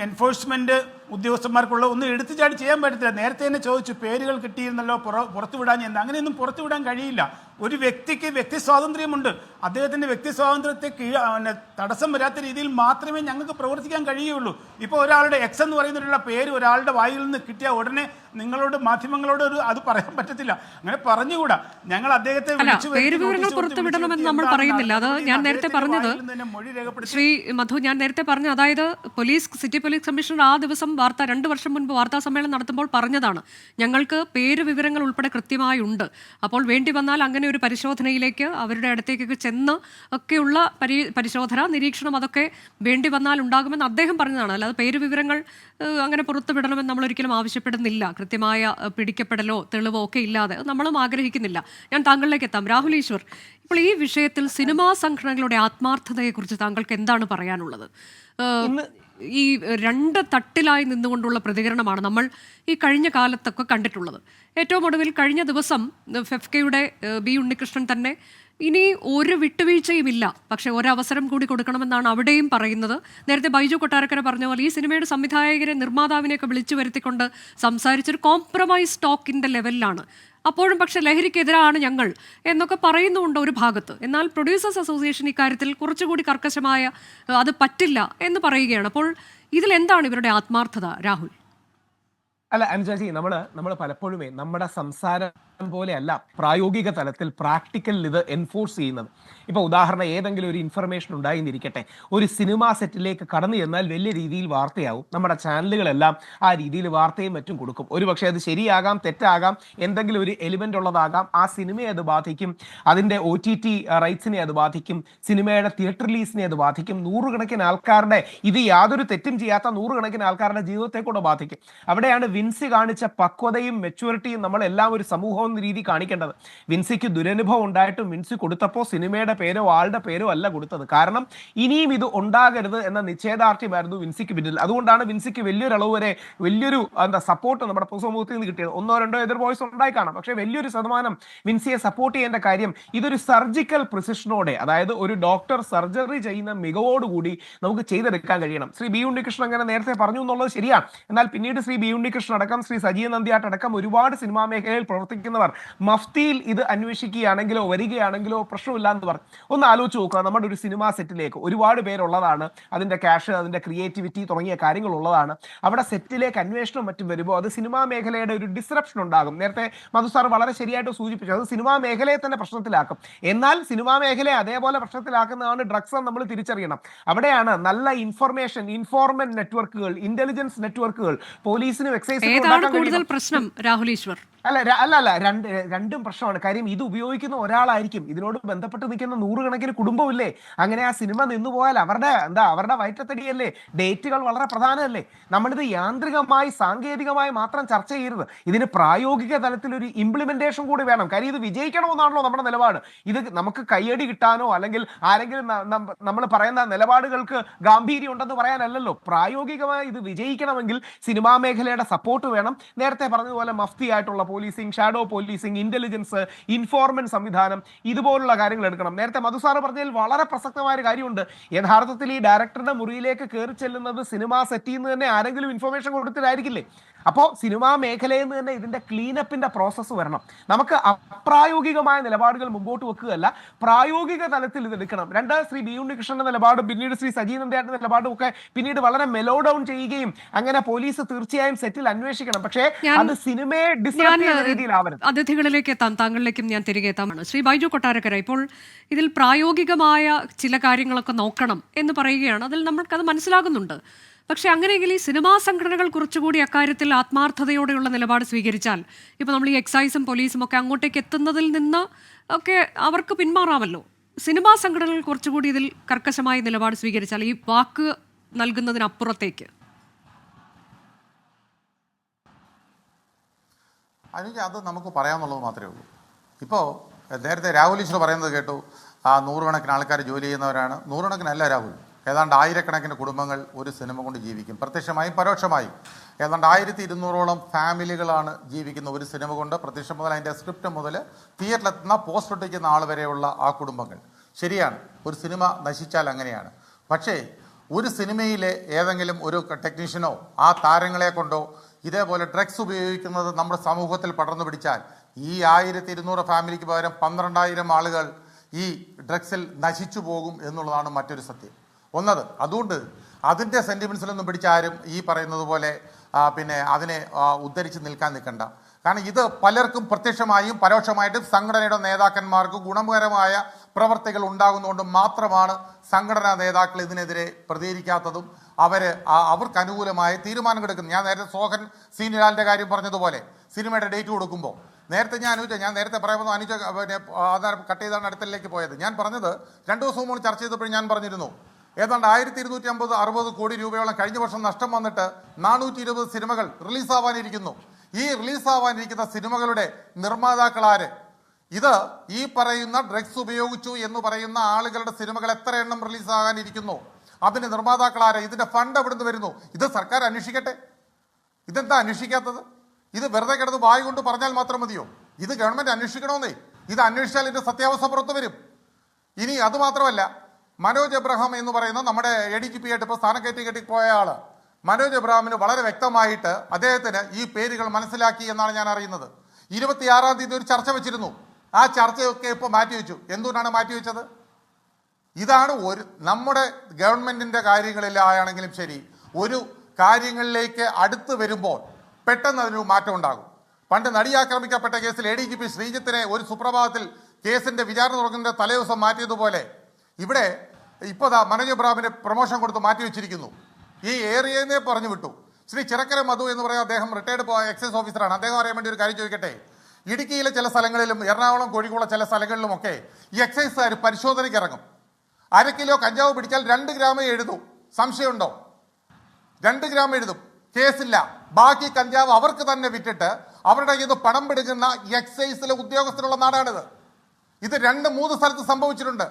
എൻഫോഴ്സ്മെൻറ്റ് ഉദ്യോഗസ്ഥന്മാർക്കുള്ള. ഒന്നും എടുത്തു ചാടി ചെയ്യാൻ പറ്റത്തില്ല. നേരത്തെ തന്നെ ചോദിച്ചു, പേരുകൾ കിട്ടിയിരുന്നല്ലോ, പുറത്തുവിടാൻ എന്താ? അങ്ങനെയൊന്നും പുറത്തുവിടാൻ കഴിയില്ല. ഒരു വ്യക്തിക്ക് വ്യക്തി സ്വാതന്ത്ര്യമുണ്ട്. അദ്ദേഹത്തിൻ്റെ വ്യക്തി സ്വാതന്ത്ര്യത്തെ തടസ്സം വരാത്ത രീതിയിൽ മാത്രമേ ഞങ്ങൾക്ക് പ്രവർത്തിക്കാൻ കഴിയുള്ളൂ. ഇപ്പോൾ ഒരാളുടെ എക്സ് എന്ന് പറയുന്നതിലുള്ള പേര് ഒരാളുടെ വായിൽ നിന്ന് കിട്ടിയ ഉടനെ നിങ്ങളോട് മാധ്യമങ്ങളോട് അത് പറയാൻ പറ്റത്തില്ല. അങ്ങനെ പറഞ്ഞുകൂടാ. ഞങ്ങൾ അദ്ദേഹത്തെ പുറത്തുവിടണമെന്ന് നമ്മൾ പറയുന്നില്ല. അത് ഞാൻ നേരത്തെ പറഞ്ഞത് ശ്രീ മധു, ഞാൻ നേരത്തെ പറഞ്ഞു, അതായത് സിറ്റി പോലീസ് കമ്മീഷണർ ആ ദിവസം 2 വർഷം മുൻപ് വാർത്താ സമ്മേളനം നടത്തുമ്പോൾ പറഞ്ഞതാണ്, ഞങ്ങൾക്ക് പേര് വിവരങ്ങൾ ഉൾപ്പെടെ കൃത്യമായി ഉണ്ട്. അപ്പോൾ വേണ്ടി വന്നാൽ അങ്ങനെ ഒരു പരിശോധനയിലേക്ക് അവരുടെ അടുത്തേക്കൊക്കെ ചെന്ന് ഒക്കെയുള്ള പരിശോധന, നിരീക്ഷണം, അതൊക്കെ വേണ്ടി വന്നാൽ ഉണ്ടാകുമെന്ന് അദ്ദേഹം പറഞ്ഞതാണ്. അല്ലാതെ പേര് വിവരങ്ങൾ അങ്ങനെ പുറത്തുവിടണമെന്ന് നമ്മൾ ഒരിക്കലും ആവശ്യപ്പെടുന്നില്ല. കൃത്യമായ പിടിക്കപ്പെടലോ തെളിവോ ഒക്കെ ഇല്ലാതെ നമ്മളും ആഗ്രഹിക്കുന്നില്ല. ഞാൻ താങ്കളിലേക്ക് എത്താം. രാഹുൽ ഈശ്വർ, ഇപ്പോൾ ഈ വിഷയത്തിൽ സിനിമാ സംഘടനകളുടെ ആത്മാർത്ഥതയെക്കുറിച്ച് താങ്കൾക്ക് എന്താണ് പറയാനുള്ളത്? ഈ 2 തട്ടിലായി നിന്നുകൊണ്ടുള്ള പ്രതികരണമാണ് നമ്മൾ ഈ കഴിഞ്ഞ കാലത്തൊക്കെ കണ്ടിട്ടുള്ളത്. ഏറ്റവും ഒടുവിൽ കഴിഞ്ഞ ദിവസം ഫെഫ്കയുടെ ബി ഉണ്ണികൃഷ്ണൻ തന്നെ ഇനി ഒരു വിട്ടുവീഴ്ചയുമില്ല, പക്ഷെ ഒരവസരം കൂടി കൊടുക്കണമെന്നാണ് അവിടെയും പറയുന്നത്. നേരത്തെ ബൈജു കൊട്ടാരക്കര പറഞ്ഞ പോലെ ഈ സിനിമയുടെ സംവിധായകരെ, നിർമ്മാതാവിനെയൊക്കെ വിളിച്ചു വരുത്തിക്കൊണ്ട് സംസാരിച്ചൊരു കോംപ്രമൈസ് ടോക്കിന്റെ ലെവലിലാണ്. അപ്പോഴും പക്ഷെ ലഹരിക്കെതിരാണ് ഞങ്ങൾ എന്നൊക്കെ പറയുന്നുണ്ട് ഒരു ഭാഗത്ത്. എന്നാൽ പ്രൊഡ്യൂസേഴ്സ് അസോസിയേഷൻ ഇക്കാര്യത്തിൽ കുറച്ചുകൂടി കർക്കശമായ അത് പറ്റില്ല എന്ന് പറയുകയാണ്. അപ്പോൾ ഇതിലെന്താണ് ഇവരുടെ ആത്മാർത്ഥത, രാഹുൽ? അല്ല അനുജാജി, നമ്മൾ പലപ്പോഴും നമ്മുടെ സംസാരം പോലെയല്ല പ്രായോഗിക തലത്തിൽ പ്രാക്ടിക്കലിൽ ഇത് എൻഫോഴ്സ് ചെയ്യുന്നത്. ഇപ്പോൾ ഉദാഹരണം, ഏതെങ്കിലും ഒരു ഇൻഫർമേഷൻ ഉണ്ടായിരിക്കട്ടെ, ഒരു സിനിമാ സെറ്റിലേക്ക് കടന്നു ചെന്നാൽ വലിയ രീതിയിൽ വാർത്തയാവും. നമ്മുടെ ചാനലുകളെല്ലാം ആ രീതിയിൽ വാർത്തയും മറ്റും കൊടുക്കും. ഒരുപക്ഷെ അത് ശരിയാകാം, തെറ്റാകാം, എന്തെങ്കിലും ഒരു എലിമെന്റ് ഉള്ളതാകാം. ആ സിനിമയെ അത് ബാധിക്കും, അതിൻ്റെ OTT റൈറ്റ്സിനെ അത് ബാധിക്കും, സിനിമയുടെ തിയേറ്റർ റിലീസിനെ അത് ബാധിക്കും. നൂറുകണക്കിന് ആൾക്കാരുടെ, ഇത് യാതൊരു തെറ്റും ചെയ്യാത്ത നൂറുകണക്കിന് ആൾക്കാരുടെ ജീവിതത്തെ കൂടെ ബാധിക്കും. അവിടെയാണ് വിൻസി കാണിച്ച പക്വതയും മെച്യൂരിറ്റിയും നമ്മളെല്ലാം ഒരു സമൂഹം എന്ന രീതി കാണിക്കേണ്ടത്. വിൻസിക്ക് ദുരനുഭവം ഉണ്ടായിട്ടും വിൻസി കൊടുത്തപ്പോൾ സിനിമയുടെ പേരോ ആളുടെ പേരോ അല്ല കൊടുത്തത്. കാരണം ഇനിയും ഇത് ഉണ്ടാകരുത് എന്ന നിശ്ചയദാർഢ്യമായിരുന്നു വിൻസിക്ക് പിന്നിൽ. അതുകൊണ്ടാണ് വിൻസിക്ക് വലിയൊരളവ് വരെ വലിയൊരു സപ്പോർട്ട് നമ്മുടെ പൊതുസമൂഹത്തിൽ നിന്ന് കിട്ടിയത്. 1 or 2 എതിർ വോയിസ് ഉണ്ടായി കാണാം, പക്ഷേ വലിയൊരു ശതമാനം വിൻസിയെ സപ്പോർട്ട് ചെയ്യേണ്ട കാര്യം ഇതൊരു സർജിക്കൽ പ്രിസിഷനോടെ, അതായത് ഒരു ഡോക്ടർ സർജറി ചെയ്യുന്ന മികവോടുകൂടി നമുക്ക് ചെയ്തെടുക്കാൻ കഴിയണം. ശ്രീ ബി ഉണ്ണികൃഷ്ണൻ അങ്ങനെ നേരത്തെ പറഞ്ഞു എന്നുള്ളത് ശരിയാണ്. എന്നാൽ പിന്നീട് ശ്രീ ബി ഉണ്ണികൃഷ്ണൻ അടക്കം, ശ്രീ സജീവ് നന്ദിയാട്ട് അടക്കം ഒരുപാട് സിനിമാ മേഖലയിൽ പ്രവർത്തിക്കുന്നവർ മഫ്തിയിൽ ഇത് അന്വേഷിക്കുകയാണെങ്കിലോ വരികയാണെങ്കിലോ പ്രശ്നമില്ല എന്ന് പറഞ്ഞു. ഒന്ന് ആലോചിച്ച് നോക്കുക, നമ്മുടെ ഒരു സിനിമാ സെറ്റിലേക്ക് ഒരുപാട് പേരുള്ളതാണ്, അതിന്റെ ക്യാഷ്, അതിന്റെ ക്രിയേറ്റിവിറ്റി തുടങ്ങിയ കാര്യങ്ങൾ ഉള്ളതാണ്. അവിടെ സെറ്റിലേക്ക് അന്വേഷണം മറ്റും വരുമ്പോൾ അത് സിനിമാ മേഖലയുടെ ഒരു ഡിസ്റപ്ഷൻ ഉണ്ടാകും. നേരത്തെ മധു സാർ വളരെ ശരിയായിട്ട് സൂചിപ്പിച്ചു, അത് സിനിമാ മേഖലയെ തന്നെ പ്രശ്നത്തിലാക്കും. എന്നാൽ സിനിമാ മേഖലയെ അതേപോലെ പ്രശ്നത്തിലാക്കുന്നതാണ് ഡ്രഗ്സ് എന്ന് നമ്മൾ തിരിച്ചറിയണം. അവിടെയാണ് നല്ല ഇൻഫോർമന്റ് നെറ്റ്വർക്കുകൾ, ഇന്റലിജൻസ് നെറ്റ്വർക്കുകൾ പോലീസിനും എക്സൈസിനും കൂടുതൽ പ്രശ്നം, രാഹുൽ ഈശ്വർ. അല്ല രണ്ടും പ്രശ്നമാണ്. കാര്യം ഇത് ഉപയോഗിക്കുന്ന ഒരാളായിരിക്കും, ഇതിനോട് ബന്ധപ്പെട്ട് നിൽക്കുന്ന നൂറുകണക്കിന് കുടുംബമില്ലേ. അങ്ങനെ ആ സിനിമ നിന്നുപോയാൽ അവരുടെ വയറ്റത്തടിയല്ലേ. ഡേറ്റുകൾ വളരെ പ്രധാനമല്ലേ. നമ്മളിത് യാന്ത്രികമായി സാങ്കേതികമായി മാത്രം ചർച്ച ചെയ്യരുത്. ഇതിന് പ്രായോഗിക തലത്തിൽ ഒരു ഇംപ്ലിമെന്റേഷൻ കൂടി വേണം. കാര്യം ഇത് വിജയിക്കണമെന്നാണല്ലോ നമ്മുടെ നിലപാട്. ഇത് നമുക്ക് കയ്യടി കിട്ടാനോ അല്ലെങ്കിൽ ആരെങ്കിലും നമ്മൾ പറയുന്ന നിലപാടുകൾക്ക് ഗാംഭീര്യം ഉണ്ടെന്ന് പറയാനല്ലല്ലോ. പ്രായോഗികമായി ഇത് വിജയിക്കണമെങ്കിൽ സിനിമാ മേഖലയുടെ സപ്പോർട്ട് വേണം. നേരത്തെ പറഞ്ഞതുപോലെ മഫ്തി ആയിട്ടുള്ള പോലീസിംഗ്, ഷാഡോ പോലീസിംഗ്, ഇന്റലിജൻസ്, ഇൻഫോർമെന്റ് സംവിധാനം, ഇതുപോലുള്ള കാര്യങ്ങൾ എടുക്കണം. നേരത്തെ മധുസാറ് പറഞ്ഞതിൽ വളരെ പ്രസക്തമായ ഒരു കാര്യമുണ്ട്. യഥാർത്ഥത്തിൽ ഈ ഡയറക്ടറുടെ മുറിയിലേക്ക് കയറി ചെല്ലുന്നത് സിനിമാ സെറ്റിൽ നിന്ന് തന്നെ ആരെങ്കിലും ഇൻഫർമേഷൻ കൊടുത്തിട്ടായിരിക്കില്ലേ? അപ്പോൾ സിനിമാ മേഖലയിൽ നിന്ന് തന്നെ ഇതിന്റെ ക്ലീനപ്പിന്റെ പ്രോസസ്സ് വരണം. നമുക്ക് അപ്രായോഗികമായ നിലപാടുകൾ മുമ്പോട്ട് വെക്കുകയല്ല, പ്രായോഗിക തലത്തിൽ ഇത് എടുക്കണം. രണ്ട്, ശ്രീ ബി ഉണ്ണികൃഷ്ണന്റെ നിലപാടും പിന്നീട് ശ്രീ സജി നന്ദയാന്റെ നിലപാടും ഒക്കെ പിന്നീട് വളരെ മെലോ ഡൗൺ ചെയ്യുകയും അങ്ങനെ പോലീസ് തീർച്ചയായും സെറ്റിൽ അന്വേഷിക്കണം. പക്ഷേ അത് സിനിമയെ ഡിസ്റ്റർബ് ചെയ്യുന്ന രീതിയിലാവരുത്. അതിഥികളിലേക്ക് എത്താം, താങ്കളിലേക്കും ഞാൻ തിരികെ എത്താമാണ്. ശ്രീ ബൈജു കൊട്ടാരക്കര, ഇപ്പോൾ ഇതിൽ പ്രായോഗികമായ ചില കാര്യങ്ങളൊക്കെ നോക്കണം എന്ന് പറയുകയാണ്. അതിൽ നമ്മൾക്കത് മനസ്സിലാകുന്നുണ്ട്. പക്ഷെ അങ്ങനെയെങ്കിൽ ഈ സിനിമാ സംഘടനകൾ കുറച്ചുകൂടി അക്കാര്യത്തിൽ ആത്മാർത്ഥതയോടെയുള്ള നിലപാട് സ്വീകരിച്ചാൽ, ഇപ്പോൾ നമ്മൾ ഈ എക്സൈസും പോലീസും ഒക്കെ അങ്ങോട്ടേക്ക് എത്തുന്നതിൽ നിന്ന് ഒക്കെ അവർക്ക് പിന്മാറാമല്ലോ. സിനിമാ സംഘടനകൾ കുറച്ചുകൂടി ഇതിൽ കർക്കശമായ നിലപാട് സ്വീകരിച്ചാൽ, ഈ വാക്ക് നൽകുന്നതിനപ്പുറത്തേക്ക്. അത് നമുക്ക് പറയാമെന്നുള്ളത് മാത്രമേ ഉള്ളൂ. ഇപ്പോൾ നേരത്തെ രാഹുൽ ഈശ്വർ പറയുന്നത് കേട്ടു, 100 കണക്കിന് ആൾക്കാർ ജോലി ചെയ്യുന്നവരാണ്. 100 കണക്കിനല്ല രാഹുൽ, ഏതാണ്ട് 1000കണക്കിന് കുടുംബങ്ങൾ ഒരു സിനിമ കൊണ്ട് ജീവിക്കും, പ്രത്യക്ഷമായും പരോക്ഷമായും. ഏതാണ്ട് 1200ഓളം ഫാമിലികളാണ് ജീവിക്കുന്ന ഒരു സിനിമ കൊണ്ട്, പ്രത്യക്ഷം മുതൽ അതിൻ്റെ സ്ക്രിപ്റ്റ് മുതൽ തിയേറ്ററിലെത്തുന്ന പോസ്റ്റ് ഒട്ടിക്കുന്ന ആൾ വരെയുള്ള ആ കുടുംബങ്ങൾ. ശരിയാണ്, ഒരു സിനിമ നശിച്ചാൽ അങ്ങനെയാണ്. പക്ഷേ ഒരു സിനിമയിലെ ഏതെങ്കിലും ഒരു ടെക്നീഷ്യനോ ആ താരങ്ങളെ കൊണ്ടോ ഇതേപോലെ ഡ്രഗ്സ് ഉപയോഗിക്കുന്നത് നമ്മുടെ സമൂഹത്തിൽ പടർന്നു പിടിച്ചാൽ ഈ 1200 ഫാമിലിക്ക് പകരം 12000 ആളുകൾ ഈ ഡ്രഗ്സിൽ നശിച്ചു പോകും എന്നുള്ളതാണ് മറ്റൊരു സത്യം. അതുകൊണ്ട് അതിൻ്റെ സെൻറ്റിമെൻസിലൊന്നും പിടിച്ചാരും ഈ പറയുന്നത് പോലെ പിന്നെ അതിനെ ഉദ്ധരിച്ച് നിൽക്കണ്ട. കാരണം ഇത് പലർക്കും പ്രത്യക്ഷമായും പരോക്ഷമായിട്ടും സംഘടനയുടെ നേതാക്കന്മാർക്ക് ഗുണകരമായ പ്രവർത്തികൾ ഉണ്ടാകുന്നതുകൊണ്ട് മാത്രമാണ് സംഘടനാ നേതാക്കൾ ഇതിനെതിരെ പ്രതികരിക്കാത്തതും അവർക്ക് അനുകൂലമായ തീരുമാനം എടുക്കുന്നത്. ഞാൻ നേരത്തെ സോഹൻ സീനിലാലിൻ്റെ കാര്യം പറഞ്ഞതുപോലെ സിനിമയുടെ ഡേറ്റ് കൊടുക്കുമ്പോൾ നേരത്തെ ഞാൻ നേരത്തെ പറയുമ്പോൾ അനുജ പിന്നെ ആധാരം കട്ട് ചെയ്താണ് അടുത്തലേക്ക് പോയത്. ഞാൻ പറഞ്ഞത് 2 ദിവസം മുമ്പ് ചർച്ച ചെയ്തപ്പോൾ ഞാൻ പറഞ്ഞിരുന്നു, ഏതാണ്ട് 1250-60 കോടി രൂപയോളം കഴിഞ്ഞ വർഷം നഷ്ടം വന്നിട്ട് 420 സിനിമകൾ റിലീസാവാനിരിക്കുന്നു. ഈ റിലീസാവാനിരിക്കുന്ന സിനിമകളുടെ നിർമ്മാതാക്കളാര്? ഇത് ഈ പറയുന്ന ഡ്രഗ്സ് ഉപയോഗിച്ചു എന്ന് പറയുന്ന ആളുകളുടെ സിനിമകൾ എത്ര എണ്ണം റിലീസാകാനിരിക്കുന്നു? അതിന് നിർമ്മാതാക്കളാര്? ഇതിന്റെ ഫണ്ട് എവിടുന്ന് വരുന്നു? ഇത് സർക്കാർ അന്വേഷിക്കട്ടെ. ഇതെന്താ അന്വേഷിക്കാത്തത്? ഇത് വെറുതെ കിടന്ന് വായു കൊണ്ട് പറഞ്ഞാൽ മാത്രം മതിയോ? ഇത് ഗവൺമെന്റ് അന്വേഷിക്കണമെന്നേ. ഇത് അന്വേഷിച്ചാൽ ഇതിന്റെ സത്യാവസ്ഥ പുറത്തു വരും. ഇനി അതുമാത്രമല്ല, മനോജ് എബ്രഹാം എന്ന് പറയുന്ന നമ്മുടെ ADGP ആയിട്ട് ഇപ്പോൾ സ്ഥാനം കയറ്റി പോയ ആള്, മനോജ് എബ്രഹാമിന് വളരെ വ്യക്തമായിട്ട് അദ്ദേഹത്തിന് ഈ പേരുകൾ മനസ്സിലാക്കി എന്നാണ് ഞാൻ അറിയുന്നത്. 26-ാം തീയതി ഒരു ചർച്ച വെച്ചിരുന്നു. ആ ചർച്ചയൊക്കെ ഇപ്പോൾ മാറ്റിവെച്ചു. എന്തുകൊണ്ടാണ് മാറ്റിവെച്ചത്? ഇതാണ് നമ്മുടെ ഗവൺമെന്റിന്റെ കാര്യങ്ങളിലാണെങ്കിലും ശരി, ഒരു കാര്യങ്ങളിലേക്ക് അടുത്ത് വരുമ്പോൾ പെട്ടെന്ന് അതിനൊരു മാറ്റം ഉണ്ടാകും. പണ്ട് നടിയാക്രമിക്കപ്പെട്ട കേസിൽ ADGP ശ്രീജിത്തിനെ ഒരു സുപ്രഭാതത്തിൽ കേസിന്റെ വിചാരണ തുടങ്ങുന്ന തലേദിവസം മാറ്റിയതുപോലെ ഇവിടെ ഇപ്പോൾ മനോജ് എബ്രഹാമിന് പ്രൊമോഷൻ കൊടുത്ത് മാറ്റിവെച്ചിരിക്കുന്നു. ഈ ഏരിയനെ പറഞ്ഞു വിട്ടു. ശ്രീ ചിറക്കര മധു എന്ന് പറയുന്ന അദ്ദേഹം റിട്ടയർഡ് എക്സൈസ് ഓഫീസറാണ്. അദ്ദേഹം അറിയാൻ വേണ്ടി ഒരു കാര്യം ചോദിക്കട്ടെ. ഇടുക്കിയിലെ ചില സ്ഥലങ്ങളിലും എറണാകുളം കോഴിക്കോട് ചില സ്ഥലങ്ങളിലുമൊക്കെ ഈ എക്സൈസുകാർ പരിശോധനയ്ക്ക് ഇറങ്ങും. 1/2 കിലോ കഞ്ചാവ് പിടിച്ചാൽ 2 ഗ്രാമേ എഴുതൂ. സംശയമുണ്ടോ? 2 ഗ്രാം എഴുതും, കേസില്ല. ബാക്കി കഞ്ചാവ് അവർക്ക് തന്നെ വിറ്റിട്ട് അവരുടെ കയ്യിൽ നിന്ന് പണം പിടുങ്ങുന്ന എക്സൈസിലെ ഉദ്യോഗസ്ഥരുള്ള നാടാണിത്. ഇത് 2-3 സ്ഥലത്ത് സംഭവിച്ചിട്ടുണ്ട്.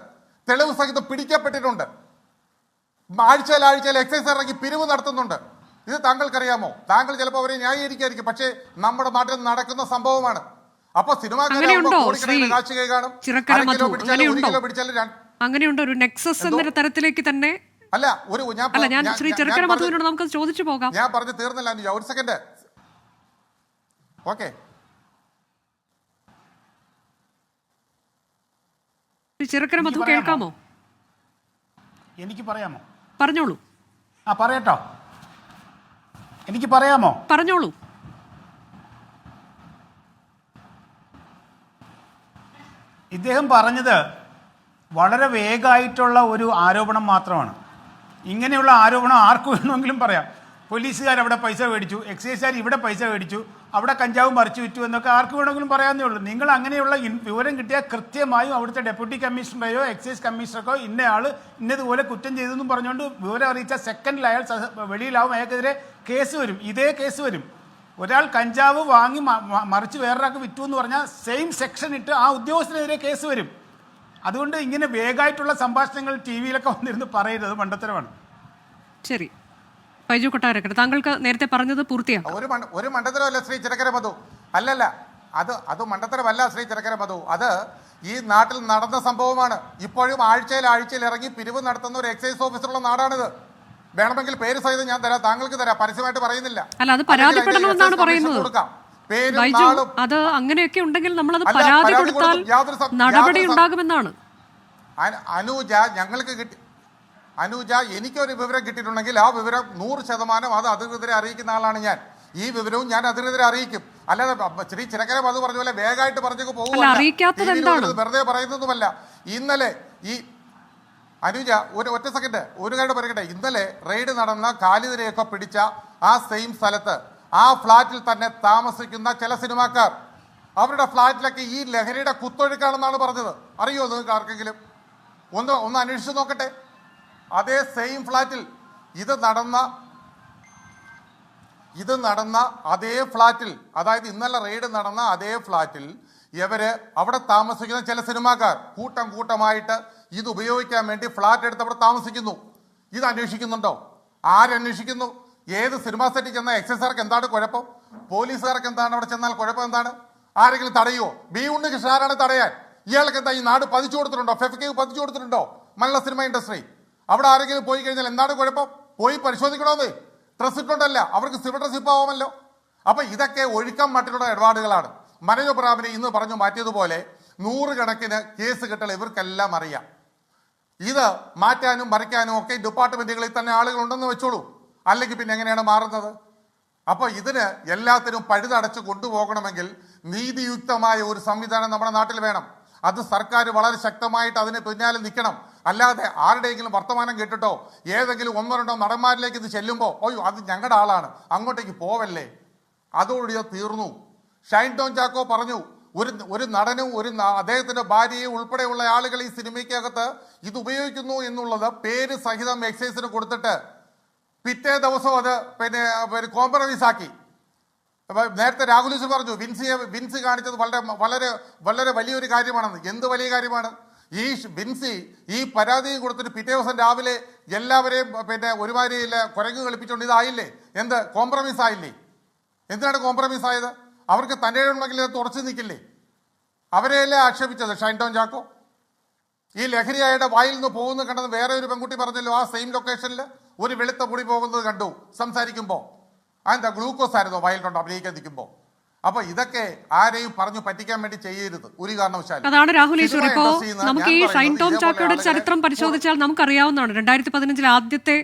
തെളിവ് സഹിതം പിടിക്കപ്പെട്ടിട്ടുണ്ട്. ആഴ്ചയിൽ എക്സൈസ് ഇറങ്ങി പിരിവ് നടത്തുന്നുണ്ട്. ഇത് താങ്കൾക്കറിയാമോ? താങ്കൾ ചിലപ്പോൾ അവരെ ന്യായീകരിക്കായിരിക്കും, പക്ഷേ നമ്മുടെ നാട്ടിൽ നടക്കുന്ന സംഭവമാണ്. അപ്പൊ അങ്ങനെയുണ്ടോ ഒരു നെക്സസ് എന്ന തരത്തിലേക്ക് തന്നെ? ഞാൻ ശ്രീ ചിറക്കര മധുവിനോട് നമുക്ക് ചോദിച്ചു പോകാം. ഞാൻ പറഞ്ഞു തീർന്നില്ല അനുജ, ഒരു സെക്കൻഡ്. ഓക്കെ, ചിറക്കര മധു കേൾക്കാമോ? എനിക്ക് പറയാമോ? പറഞ്ഞോളൂ. പറയട്ടോ, എനിക്ക് പറയാമോ? പറഞ്ഞോളൂ. ഇദ്ദേഹം പറഞ്ഞത് വളരെ വേഗമായിട്ടുള്ള ഒരു ആരോപണം മാത്രമാണ്. ഇങ്ങനെയുള്ള ആരോപണം ആർക്ക് വേണമെങ്കിലും പറയാം. പോലീസുകാർ അവിടെ പൈസ മേടിച്ചു, എക്സൈസുകാർ ഇവിടെ പൈസ മേടിച്ചു, അവിടെ കഞ്ചാവും മറിച്ചു വിറ്റു എന്നൊക്കെ ആർക്ക് വേണമെങ്കിലും പറയാവുന്നേ ഉള്ളൂ. നിങ്ങൾ അങ്ങനെയുള്ള വിവരം കിട്ടിയാൽ കൃത്യമായും അവിടുത്തെ ഡെപ്യൂട്ടി കമ്മീഷണറെയോ എക്സൈസ് കമ്മീഷണർക്കോ ഇന്നയാൾ ഇന്നതുപോലെ കുറ്റം ചെയ്തെന്നും പറഞ്ഞുകൊണ്ട് വിവരം അറിയിച്ച സെക്കൻഡിൽ അയാൾ വെളിയിലാവും, അയാൾക്കെതിരെ കേസ് വരും. ഇതേ കേസ് വരും. ഒരാൾ കഞ്ചാവ് വാങ്ങി മറിച്ച് വേറൊരാൾക്ക് വിറ്റു എന്ന് പറഞ്ഞാൽ സെയിം സെക്ഷൻ ഇട്ട് ആ ഉദ്യോഗസ്ഥനെതിരെ കേസ് വരും. അതുകൊണ്ട് ഇങ്ങനെ വേഗമായിട്ടുള്ള സംഭാഷണങ്ങൾ TV-യിലൊക്കെ വന്നിരുന്ന് പറയരുത്, മണ്ടത്തരമാണ്. ശരി, ബൈജു കൊട്ടാരക്കര, താങ്കൾക്ക് നേരത്തെ പറഞ്ഞത് പൂർത്തിയാക്കാം. ഒരു മണ്ടത്തരമല്ല ശ്രീ ചിറക്കര മധു. അല്ലല്ല, അത് മണ്ടത്തരമല്ല ശ്രീ ചിറക്കര മധു. അത് ഈ നാട്ടിൽ നടന്ന സംഭവമാണ്. ഇപ്പോഴും ആഴ്ചയിൽ ഇറങ്ങി പിരിവ് നടത്തുന്ന ഒരു എക്സൈസ് ഓഫീസറുള്ള നാടാണിത്. വേണമെങ്കിൽ പേര് സഹിതം ഞാൻ തരാം, താങ്കൾക്ക് തരാം, പരസ്യമായിട്ട് പറയുന്നില്ല. അല്ല, അത് പരാതിപ്പെടണമെന്നാണ് പറയുന്നത്. ബൈജു, അത് അങ്ങനെയൊക്കെ ഉണ്ടെങ്കിൽ നമ്മളത് പരാതി കൊടുത്താൽ നടപടി ഉണ്ടാകുമെന്നാണ്. അനുജ എനിക്കൊരു വിവരം കിട്ടിയിട്ടുണ്ടെങ്കിൽ ആ വിവരം 100% അത് അധികൃതരെ അറിയിക്കുന്ന ആളാണ് ഞാൻ. ഈ വിവരവും ഞാൻ അധികൃതരെ അറിയിക്കും. അല്ലാതെ ശ്രീ ചിറക്കര അത് പറഞ്ഞ പോലെ വേഗമായിട്ട് പറഞ്ഞേക്ക് പോകും, വെറുതെ പറയുന്നതുമല്ല. ഇന്നലെ ഈ അനുജ ഒറ്റ സെക്കൻഡ് ഒരു കാര്യം പറയട്ടെ. ഇന്നലെ റെയ്ഡ് നടന്ന ഖാലിദിനെയൊക്കെ പിടിച്ച ആ സെയിം സ്ഥലത്ത് ആ ഫ്ലാറ്റിൽ തന്നെ താമസിക്കുന്ന ചില സിനിമാക്കാർ, അവരുടെ ഫ്ലാറ്റിലൊക്കെ ഈ ലഹരിയുടെ കുത്തൊഴുക്കാണെന്നാണ് പറഞ്ഞത്. അറിയോ നിങ്ങൾക്ക് ആർക്കെങ്കിലും? ഒന്ന് അന്വേഷിച്ച് നോക്കട്ടെ. അതേ സെയിം ഫ്ലാറ്റിൽ ഇത് നടന്ന അതേ ഫ്ലാറ്റിൽ, അതായത് ഇന്നലെ റെയ്ഡ് നടന്ന അതേ ഫ്ലാറ്റിൽ അവിടെ താമസിക്കുന്ന ചില സിനിമാക്കാർ കൂട്ടമായിട്ട് ഇത് ഉപയോഗിക്കാൻ വേണ്ടി ഫ്ലാറ്റ് എടുത്ത് അവിടെ താമസിക്കുന്നു. ഇത് അന്വേഷിക്കുന്നുണ്ടോ? ആരന്വേഷിക്കുന്നു? ഏത് സിനിമാ സെറ്റിൽ ചെന്നാൽ എക്സൈസുകാർക്ക് എന്താണ് കുഴപ്പം? പോലീസുകാർക്ക് എന്താണ് അവിടെ ചെന്നാൽ കുഴപ്പം? എന്താണ്? ആരെങ്കിലും തടയുമോ? ബി ഉണ്ണികൃഷ്ണൻ ആരാണ് തടയാൻ? ഇയാൾക്ക് എന്താ ഈ നാട് പതിച്ചു കൊടുത്തിട്ടുണ്ടോ? ഫെഫ്കേവ് പതിച്ചു കൊടുത്തിട്ടുണ്ടോ? മലയാള സിനിമ ഇൻഡസ്ട്രി അവിടെ ആരെങ്കിലും പോയി കഴിഞ്ഞാൽ എന്താണ് കുഴപ്പം? പോയി പരിശോധിക്കണമെന്നേ. ഡ്രസ് ഇട്ടുണ്ടല്ല, അവർക്ക് സിവിൽ ഡ്രസ് ഇപ്പോൾ ആവുമല്ലോ. അപ്പൊ ഇതൊക്കെ ഒഴുക്കം മറ്റുള്ള ഇടപാടുകളാണ്. മനോജ് പ്രാമിനെ ഇന്ന് പറഞ്ഞു മാറ്റിയതുപോലെ 100 കണക്കിന് കേസ് കെട്ടൽ ഇവർക്കെല്ലാം അറിയാം. ഇത് മാറ്റാനും മറിക്കാനും ഒക്കെ ഡിപ്പാർട്ട്മെന്റുകളിൽ തന്നെ ആളുകളുണ്ടെന്ന് വെച്ചോളൂ. അല്ലെങ്കിൽ പിന്നെ എങ്ങനെയാണ് മാറുന്നത്? അപ്പൊ ഇതിന് എല്ലാത്തിനും പഴുതടച്ച് കൊണ്ടുപോകണമെങ്കിൽ നീതിയുക്തമായ ഒരു സംവിധാനം നമ്മുടെ നാട്ടിൽ വേണം. അത് സർക്കാർ വളരെ ശക്തമായിട്ട് അതിന് പിന്നാലെ നിൽക്കണം. അല്ലാതെ ആരുടെയെങ്കിലും വർത്തമാനം കേട്ടിട്ടോ ഏതെങ്കിലും 1-2 നടന്മാരിലേക്ക് ഇത് ചെല്ലുമ്പോൾ ഓയ്യോ അത് ഞങ്ങളുടെ ആളാണ് അങ്ങോട്ടേക്ക് പോവല്ലേ, അതോടുകൂടി തീർന്നു. ഷൈൻ ടോം ചാക്കോ പറഞ്ഞു, ഒരു നടനും അദ്ദേഹത്തിന്റെ ഭാര്യയും ഉൾപ്പെടെയുള്ള ആളുകൾ ഈ സിനിമയ്ക്കകത്ത് ഇത് ഉപയോഗിക്കുന്നു എന്നുള്ളത് പേര് സഹിതം എക്സൈസിന് കൊടുത്തിട്ട് പിറ്റേ ദിവസം അത് പിന്നെ കോംപ്രമൈസ് ആക്കി. നേരത്തെ രാഹുൽ ഈശ്വർ പറഞ്ഞു വിൻസി കാണിച്ചത് വളരെ വലിയൊരു കാര്യമാണെന്ന്. എന്ത് വലിയ കാര്യമാണ്? ഈ വിൻസി ഈ പരാതിയും കൊടുത്തിട്ട് പിറ്റേ ദിവസം രാവിലെ എല്ലാവരെയും പിന്നെ ഒരുമാതിരി കുരങ്ങ് കളിപ്പിച്ചുകൊണ്ട് ഇതായില്ലേ? എന്ത് കോംപ്രമൈസ് ആയില്ലേ? എന്തിനാണ് കോംപ്രമൈസ് ആയത്? അവർക്ക് തൻ്റെ ഉണ്ടെങ്കിൽ തുറച്ചു നിൽക്കില്ലേ? അവരെയല്ലേ ആക്ഷേപിച്ചത് ഷൈൻ ടോം ചാക്കോ? ഈ ലഹരിയായുടെ വായിൽ നിന്ന് പോകുന്നത് കണ്ടത് വേറെ ഒരു പെൺകുട്ടി പറഞ്ഞല്ലോ, ആ സെയിം ലൊക്കേഷനിൽ ഒരു വെളുത്ത പൊടി പോകുന്നത് കണ്ടു സംസാരിക്കുമ്പോൾ. അതെന്താ ഗ്ലൂക്കോസ് ആയിരുന്നോ വായിൽ കൊണ്ട് അഭിനയിക്കാൻ നിൽക്കുമ്പോൾ? അപ്പൊ ഇതൊക്കെ ആരെയും പറഞ്ഞു പറ്റിക്കാൻ വേണ്ടി ചെയ്യരുത് ഒരു കാരണവശാലും. അതാണ് രാഹുൽ ഈശ്വർ. ഇപ്പോ നമുക്ക് ഈ ഷൈൻ ടോം ചാക്കോയുടെ ചരിത്രം പരിശോധിച്ചാൽ നമുക്കറിയാവുന്നതാണ്. 2015 ആദ്യത്തെ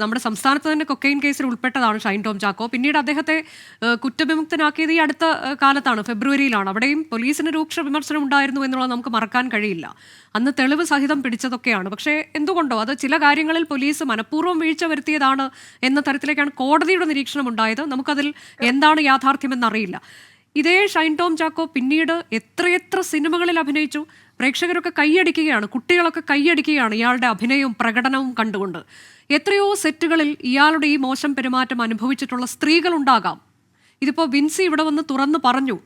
നമ്മുടെ സംസ്ഥാനത്ത് തന്നെ കൊക്കൈൻ കേസിൽ ഉൾപ്പെട്ടതാണ് ഷൈൻ ടോം ചാക്കോ. പിന്നീട് അദ്ദേഹത്തെ കുറ്റവിമുക്തനാക്കിയത് ഈ അടുത്ത കാലത്താണ്, ഫെബ്രുവരിയിലാണ്. അവിടെയും പോലീസിന് രൂക്ഷ വിമർശനം ഉണ്ടായിരുന്നു എന്നുള്ളത് നമുക്ക് മറക്കാൻ കഴിയില്ല. അന്ന് തെളിവ് സഹിതം പിടിച്ചതൊക്കെയാണ്. പക്ഷേ എന്തുകൊണ്ടോ അത് ചില കാര്യങ്ങളിൽ പോലീസ് മനഃപൂർവ്വം വീഴ്ച വരുത്തിയതാണ് എന്ന തരത്തിലേക്കാണ് കോടതിയുടെ നിരീക്ഷണം ഉണ്ടായത്. നമുക്കതിൽ എന്താണ് യാഥാർത്ഥ്യമെന്നറിയില്ല. ഇതേ ഷൈൻ ടോം ചാക്കോ പിന്നീട് എത്രയെത്ര സിനിമകളിൽ അഭിനയിച്ചു. പ്രേക്ഷകരൊക്കെ കൈയടിക്കുകയാണ്, കുട്ടികളൊക്കെ കൈയടിക്കുകയാണ് ഇയാളുടെ അഭിനയവും പ്രകടനവും കണ്ടുകൊണ്ട്. എത്രയോ സെറ്റുകളിൽ ഇയാളുടെ ഈ മോശം പെരുമാറ്റം അനുഭവിച്ചിട്ടുള്ള സ്ത്രീകളുണ്ടാകാം. ഇതിപ്പോൾ വിൻസി ഇവിടെ വന്ന് തുറന്നു പറഞ്ഞു.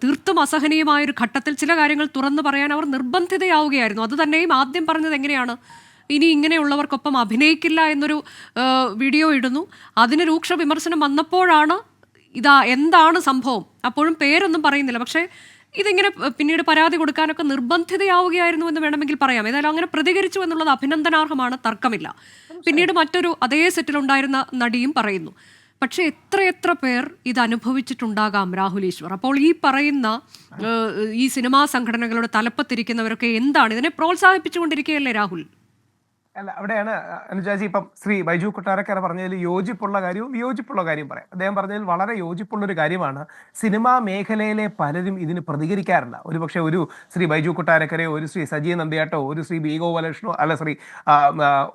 തീർത്തും അസഹനീയമായൊരു ഘട്ടത്തിൽ ചില കാര്യങ്ങൾ തുറന്നു പറയാൻ അവർ നിർബന്ധിതയാവുകയായിരുന്നു. അത് തന്നെയും ആദ്യം പറഞ്ഞത് എങ്ങനെയാണ്? ഇനി ഇങ്ങനെയുള്ളവർക്കൊപ്പം അഭിനയിക്കില്ല എന്നൊരു വീഡിയോ ഇടുന്നു. അതിന് രൂക്ഷ വിമർശനം വന്നപ്പോഴാണ് എന്താണ് സംഭവം, അപ്പോഴും പേരൊന്നും പറയുന്നില്ല. പക്ഷേ ഇതിങ്ങനെ പിന്നീട് പരാതി കൊടുക്കാനൊക്കെ നിർബന്ധിതയാവുകയായിരുന്നു എന്ന് വേണമെങ്കിൽ പറയാം. ഏതായാലും അങ്ങനെ പ്രതികരിച്ചു എന്നുള്ളത് അഭിനന്ദനാർഹമാണ്, തർക്കമില്ല. പിന്നീട് മറ്റൊരു അതേ സെറ്റിലുണ്ടായിരുന്ന നടിയും പറയുന്നു. പക്ഷെ എത്രയെത്ര പേർ ഇത് അനുഭവിച്ചിട്ടുണ്ടാകാം രാഹുൽ ഈശ്വർ. അപ്പോൾ ഈ പറയുന്ന ഈ സിനിമാ സംഘടനകളുടെ തലപ്പത്തിരിക്കുന്നവരൊക്കെ എന്താണ് ഇതിനെ പ്രോത്സാഹിപ്പിച്ചുകൊണ്ടിരിക്കുകയല്ലേ രാഹുൽ? അല്ല, അവിടെയാണ് അനുജാജി ഇപ്പം ശ്രീ ബൈജു കൊട്ടാരക്കര പറഞ്ഞതിൽ യോജിപ്പുള്ള കാര്യവും വിയോജിപ്പുള്ള കാര്യം പറയാം. അദ്ദേഹം പറഞ്ഞതിൽ വളരെ യോജിപ്പുള്ളൊരു കാര്യമാണ്. സിനിമാ മേഖലയിലെ പലരും ഇതിന് പ്രതികരിക്കാറില്ല. ഒരുപക്ഷെ ഒരു ശ്രീ ബൈജു കൊട്ടാരക്കരയോ ഒരു ശ്രീ സജി നന്ദിയാട്ടോ ഒരു ശ്രീ ബി ഗോപാലകൃഷ്ണനോ അല്ല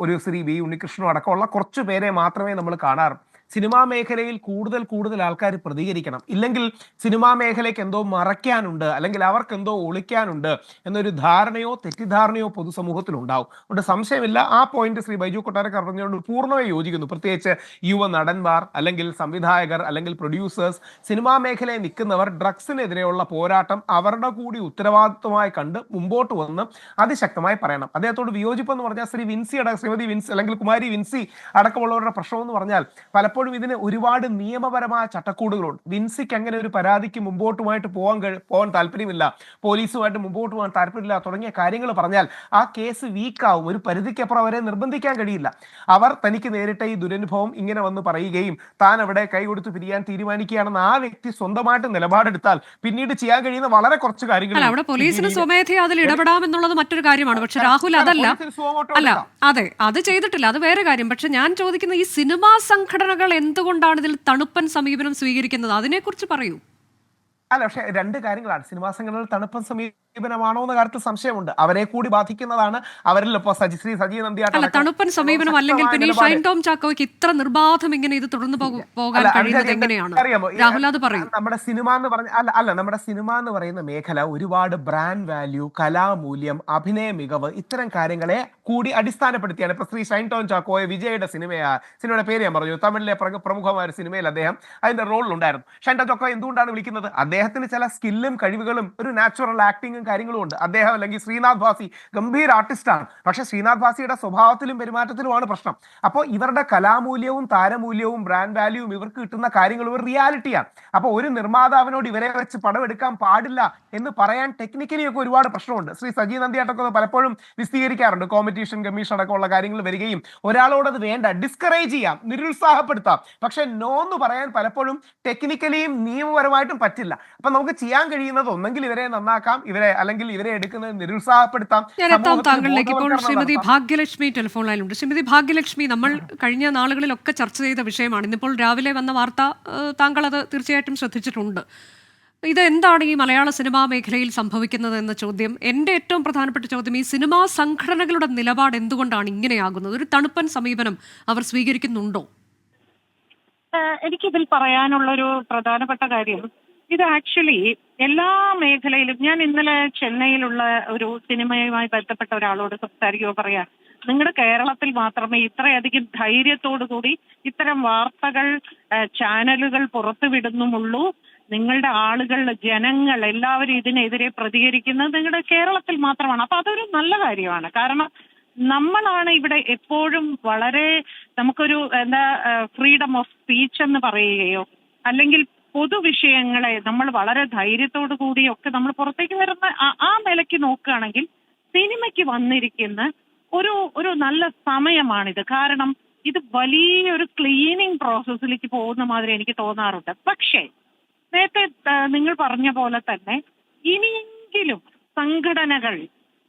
ഒരു ശ്രീ ബി ഉണ്ണികൃഷ്ണനോ അടക്കമുള്ള കുറച്ചു പേരെ മാത്രമേ നമ്മൾ കാണാറ്. സിനിമാ മേഖലയിൽ കൂടുതൽ ആൾക്കാർ പ്രതികരിക്കണം. ഇല്ലെങ്കിൽ സിനിമാ മേഖലയ്ക്ക് എന്തോ മറയ്ക്കാനുണ്ട്, അല്ലെങ്കിൽ അവർക്ക് എന്തോ ഒളിക്കാനുണ്ട് എന്നൊരു ധാരണയോ തെറ്റിദ്ധാരണയോ പൊതുസമൂഹത്തിൽ ഉണ്ടാവും. അതുകൊണ്ട് സംശയമില്ല, ആ പോയിന്റ് ശ്രീ ബൈജു കൊട്ടാരക്കർ പറഞ്ഞുകൊണ്ട് പൂർണ്ണമായി യോജിക്കുന്നു. പ്രത്യേകിച്ച് യുവ നടന്മാർ അല്ലെങ്കിൽ സംവിധായകർ അല്ലെങ്കിൽ പ്രൊഡ്യൂസേഴ്സ്, സിനിമാ മേഖലയിൽ നിൽക്കുന്നവർ ഡ്രഗ്സിനെതിരെയുള്ള പോരാട്ടം അവരുടെ കൂടി ഉത്തരവാദിത്വമായി കണ്ട് മുമ്പോട്ട് വന്ന് അതിശക്തമായി പറയണം. അദ്ദേഹത്തോട് വിയോജിപ്പെന്ന് പറഞ്ഞാൽ ശ്രീമതി വിൻസി അല്ലെങ്കിൽ കുമാരി വിൻസി അടക്കമുള്ളവരുടെ പ്രശ്നമെന്ന് പറഞ്ഞാൽ പലപ്പോഴും പലപ്പോഴും ഇതിന് ഒരുപാട് നിയമപരമായ ചട്ടക്കൂടുകളുണ്ട്. വിൻസിക്ക് അങ്ങനെ ഒരു പരാതിക്ക് മുമ്പോട്ടുമായിട്ട് പോകാൻ താല്പര്യമില്ല, പോലീസുമായിട്ട് മുമ്പോട്ട് പോകാൻ താല്പര്യമില്ല തുടങ്ങിയ കാര്യങ്ങൾ പറഞ്ഞാൽ ആ കേസ് വീക്കാവും. ഒരു പരിധിക്കപ്പുറം അവരെ നിർബന്ധിക്കാൻ കഴിയില്ല. അവർ തനിക്ക് നേരിട്ട ഈ ദുരനുഭവം ഇങ്ങനെ വന്ന് പറയുകയും താൻ അവിടെ കൈ കൊടുത്ത് പിരിയാൻ തീരുമാനിക്കുകയാണെന്ന് ആ വ്യക്തി സ്വന്തമായിട്ട് നിലപാടെടുത്താൽ പിന്നീട് ചെയ്യാൻ കഴിയുന്ന വളരെ കുറച്ച് കാര്യങ്ങൾ. അവിടെ പോലീസിന് സ്വമേധയാ അതിൽ ഇടപെടാമെന്നുള്ളത് മറ്റൊരു കാര്യമാണ്. പക്ഷെ രാഹുൽ അതല്ല, അല്ല അതെ, അത് ചെയ്തിട്ടില്ല, അത് വേറെ കാര്യം. പക്ഷെ ഞാൻ ചോദിക്കുന്ന ഈ സിനിമാ സംഘടനകൾ എന്തുകൊണ്ടാണ് ഇതിൽ തണുപ്പൻ സമീപനം സ്വീകരിക്കുന്നത്, അതിനെക്കുറിച്ച് പറയൂ. അല്ല, പക്ഷെ രണ്ട് കാര്യങ്ങളാണ്. സിനിമാ സംഘടനകൾ തണുപ്പൻ സമീപനമാണോ എന്ന കാര്യത്തിൽ സംശയമുണ്ട്. അവരെ കൂടി ബാധിക്കുന്നതാണ്. അവരിൽ ഇപ്പോൾ ശ്രീ സജീവ് അല്ല, തണുപ്പൻ സമീപനം അല്ലെങ്കിൽ പിന്നെ ഈ ഷൈൻ ടോം ചാക്കോയ്ക്ക് ഇത്ര നിർബാധം ഇങ്ങനെ ഇത് തുടർന്ന് പോകാൻ കഴിയുന്നത് എങ്ങനെയാണ്? രാഹുൽ അത് പറയും. നമ്മുടെ സിനിമ എന്ന് പറഞ്ഞ നമ്മുടെ സിനിമ എന്ന് പറയുന്ന മേഖല ഒരുപാട് ബ്രാൻഡ് വാല്യൂ, കലാമൂല്യം, അഭിനയ മികവ്, ഇത്തരം കാര്യങ്ങളെ കൂടി അടിസ്ഥാനപ്പെടുത്തിയാണ്. ഇപ്പൊ ശ്രീ ഷൈൻ ടോം ചാക്കോയെ വിജയുടെ സിനിമയുടെ പേര് ഞാൻ പറഞ്ഞു, തമിഴിലെ പ്രമുഖമായ ഒരു സിനിമയിൽ അദ്ദേഹം അതിന്റെ റോളിലുണ്ടായിരുന്നു. ഷൈൻ ടോം ചാക്കോ എന്തുകൊണ്ടാണ് വിളിക്കുന്നത്? അദ്ദേഹത്തിന് ചില സ്കില്ലും കഴിവുകളും ഒരു നാച്ചുറൽ ആക്ടിങ്ങും കാര്യങ്ങളും ഉണ്ട്. അദ്ദേഹം അല്ലെങ്കിൽ ശ്രീനാഥ് ഭാസി ഗംഭീര ആർട്ടിസ്റ്റാണ്. പക്ഷെ ശ്രീനാഥ് ഭാസിയുടെ സ്വഭാവത്തിലും പെരുമാറ്റത്തിലുമാണ് പ്രശ്നം. അപ്പോൾ ഇവരുടെ കലാമൂല്യവും താരമൂല്യവും ബ്രാൻഡ് വാല്യൂവും ഇവർക്ക് കിട്ടുന്ന കാര്യങ്ങൾ ഒരു റിയാലിറ്റിയാണ്. അപ്പോൾ ഒരു നിർമ്മാതാവിനോട് ഇവരെ വെച്ച് പടമെടുക്കാൻ പാടില്ല എന്ന് പറയാൻ ടെക്നിക്കലി ഒക്കെ ഒരുപാട് പ്രശ്നമുണ്ട്. ശ്രീ സജീവ് നന്ദിയാട്ടൊക്കെ പലപ്പോഴും വിശദീകരിക്കാറുണ്ട്. കോമ്പറ്റീഷൻ കമ്മീഷൻ അടക്കമുള്ള കാര്യങ്ങൾ വരികയും ഒരാളോട് അത് വേണ്ട, ഡിസ്കറേജ് ചെയ്യാം, നിരുത്സാഹപ്പെടുത്താം, പക്ഷെ നോ എന്ന് പറയാൻ പലപ്പോഴും ടെക്നിക്കലിയും നിയമപരമായിട്ടും പറ്റില്ല. അപ്പൊ നമുക്ക് ചെയ്യാൻ കഴിയുന്നത് ഒന്നെങ്കിൽ ഇവരെ നന്നാക്കാം, അല്ലെങ്കിൽ ഇവരെ എടുക്കുന്നത് നിരുത്സാഹപ്പെടുത്താം. താങ്കളിലേക്ക് ഇപ്പോൾ ശ്രീമതി ഭാഗ്യലക്ഷ്മി ടെലിഫോൺ ലൈനിലുണ്ട്. ശ്രീമതി ഭാഗ്യലക്ഷ്മി, നമ്മൾ കഴിഞ്ഞ നാളുകളിലൊക്കെ ചർച്ച ചെയ്ത വിഷയമാണ്. ഇന്നിപ്പോൾ രാവിലെ വന്ന വാർത്ത താങ്കൾ അത് തീർച്ചയായിട്ടും ശ്രദ്ധിച്ചിട്ടുണ്ട്. ഇത് എന്താണ് ഈ മലയാള സിനിമാ മേഖലയിൽ സംഭവിക്കുന്നത് എന്ന ചോദ്യം, എൻ്റെ ഏറ്റവും പ്രധാനപ്പെട്ട ചോദ്യം, ഈ സിനിമാ സംഘടനകളുടെ നിലപാട് എന്തുകൊണ്ടാണ് ഇങ്ങനെയാകുന്നത്? ഒരു തണുപ്പൻ സമീപനം അവർ സ്വീകരിക്കുന്നുണ്ടോ? എനിക്കിതിൽ പറയാനുള്ളൊരു പ്രധാനപ്പെട്ട കാര്യം, ഇത് ആക്ച്വലി എല്ലാ മേഖലയിലും, ഞാൻ ഇന്നലെ ചെന്നൈയിലുള്ള ഒരു സിനിമയുമായി ബന്ധപ്പെട്ട ഒരാളോട് സംസാരിക്കുകയോ പറയാം, നിങ്ങളുടെ കേരളത്തിൽ മാത്രമേ ഇത്രയധികം ധൈര്യത്തോടു കൂടി ഇത്തരം വാർത്തകൾ ചാനലുകൾ പുറത്തുവിടുന്നുമുള്ളൂ, നിങ്ങളുടെ ആളുകൾ, ജനങ്ങൾ എല്ലാവരും ഇതിനെതിരെ പ്രതികരിക്കുന്നത് നിങ്ങളുടെ കേരളത്തിൽ മാത്രമാണ്. അപ്പൊ അതൊരു നല്ല കാര്യമാണ്. കാരണം നമ്മളാണ് ഇവിടെ എപ്പോഴും വളരെ നമുക്കൊരു ഫ്രീഡം ഓഫ് സ്പീച്ച് എന്ന് പറയുകയോ അല്ലെങ്കിൽ പൊതുവിഷയങ്ങളെ നമ്മൾ വളരെ ധൈര്യത്തോടു കൂടിയൊക്കെ നമ്മൾ പുറത്തേക്ക് വരുന്ന ആ നിലയ്ക്ക് നോക്കുകയാണെങ്കിൽ സിനിമയ്ക്ക് വന്നിരിക്കുന്ന ഒരു നല്ല സമയമാണിത്. കാരണം ഇത് വലിയൊരു ക്ലീനിങ് പ്രോസസ്സിലേക്ക് പോകുന്ന മാതിരി എനിക്ക് തോന്നാറുണ്ട്. പക്ഷേ നേരത്തെ നിങ്ങൾ പറഞ്ഞ പോലെ തന്നെ ഇനിയെങ്കിലും സംഘടനകൾ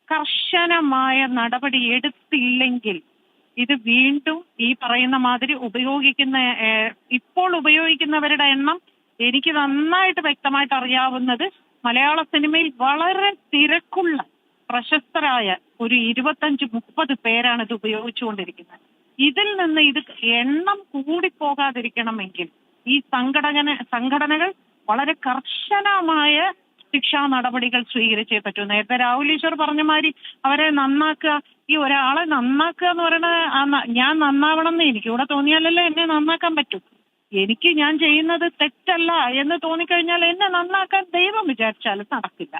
കർശനമായ നടപടി എടുത്തില്ലെങ്കിൽ ഇത് വീണ്ടും ഈ പറയുന്ന മാതിരി ഇപ്പോൾ ഉപയോഗിക്കുന്നവരുടെ എണ്ണം എനിക്ക് നന്നായിട്ട് വ്യക്തമായിട്ട് അറിയാവുന്നത് മലയാള സിനിമയിൽ വളരെ തിരക്കുള്ള പ്രശസ്തരായ ഒരു 25-30 പേരാണ് ഇത് ഉപയോഗിച്ചുകൊണ്ടിരിക്കുന്നത്. ഇതിൽ നിന്ന് ഇത് എണ്ണം കൂടിപ്പോകാതിരിക്കണമെങ്കിൽ ഈ സംഘടനകൾ വളരെ കർശനമായ ശിക്ഷാ നടപടികൾ സ്വീകരിച്ചേ പറ്റൂ. നേരത്തെ രാഹുൽ ഈശ്വർ പറഞ്ഞ മാതിരി അവരെ നന്നാക്കുക, ഈ ഒരാളെ നന്നാക്കുക എന്ന് പറയുന്നത് ഞാൻ നന്നാവണം എന്ന് എനിക്കിവിടെ തോന്നിയാലല്ലേ എന്നെ നന്നാക്കാൻ പറ്റൂ. എനിക്ക് ഞാൻ ചെയ്യുന്നത് തെറ്റല്ല എന്ന് തോന്നിക്കഴിഞ്ഞാൽ എന്നെ നന്നാക്കാൻ ദൈവം വിചാരിച്ചാലും നടക്കില്ല.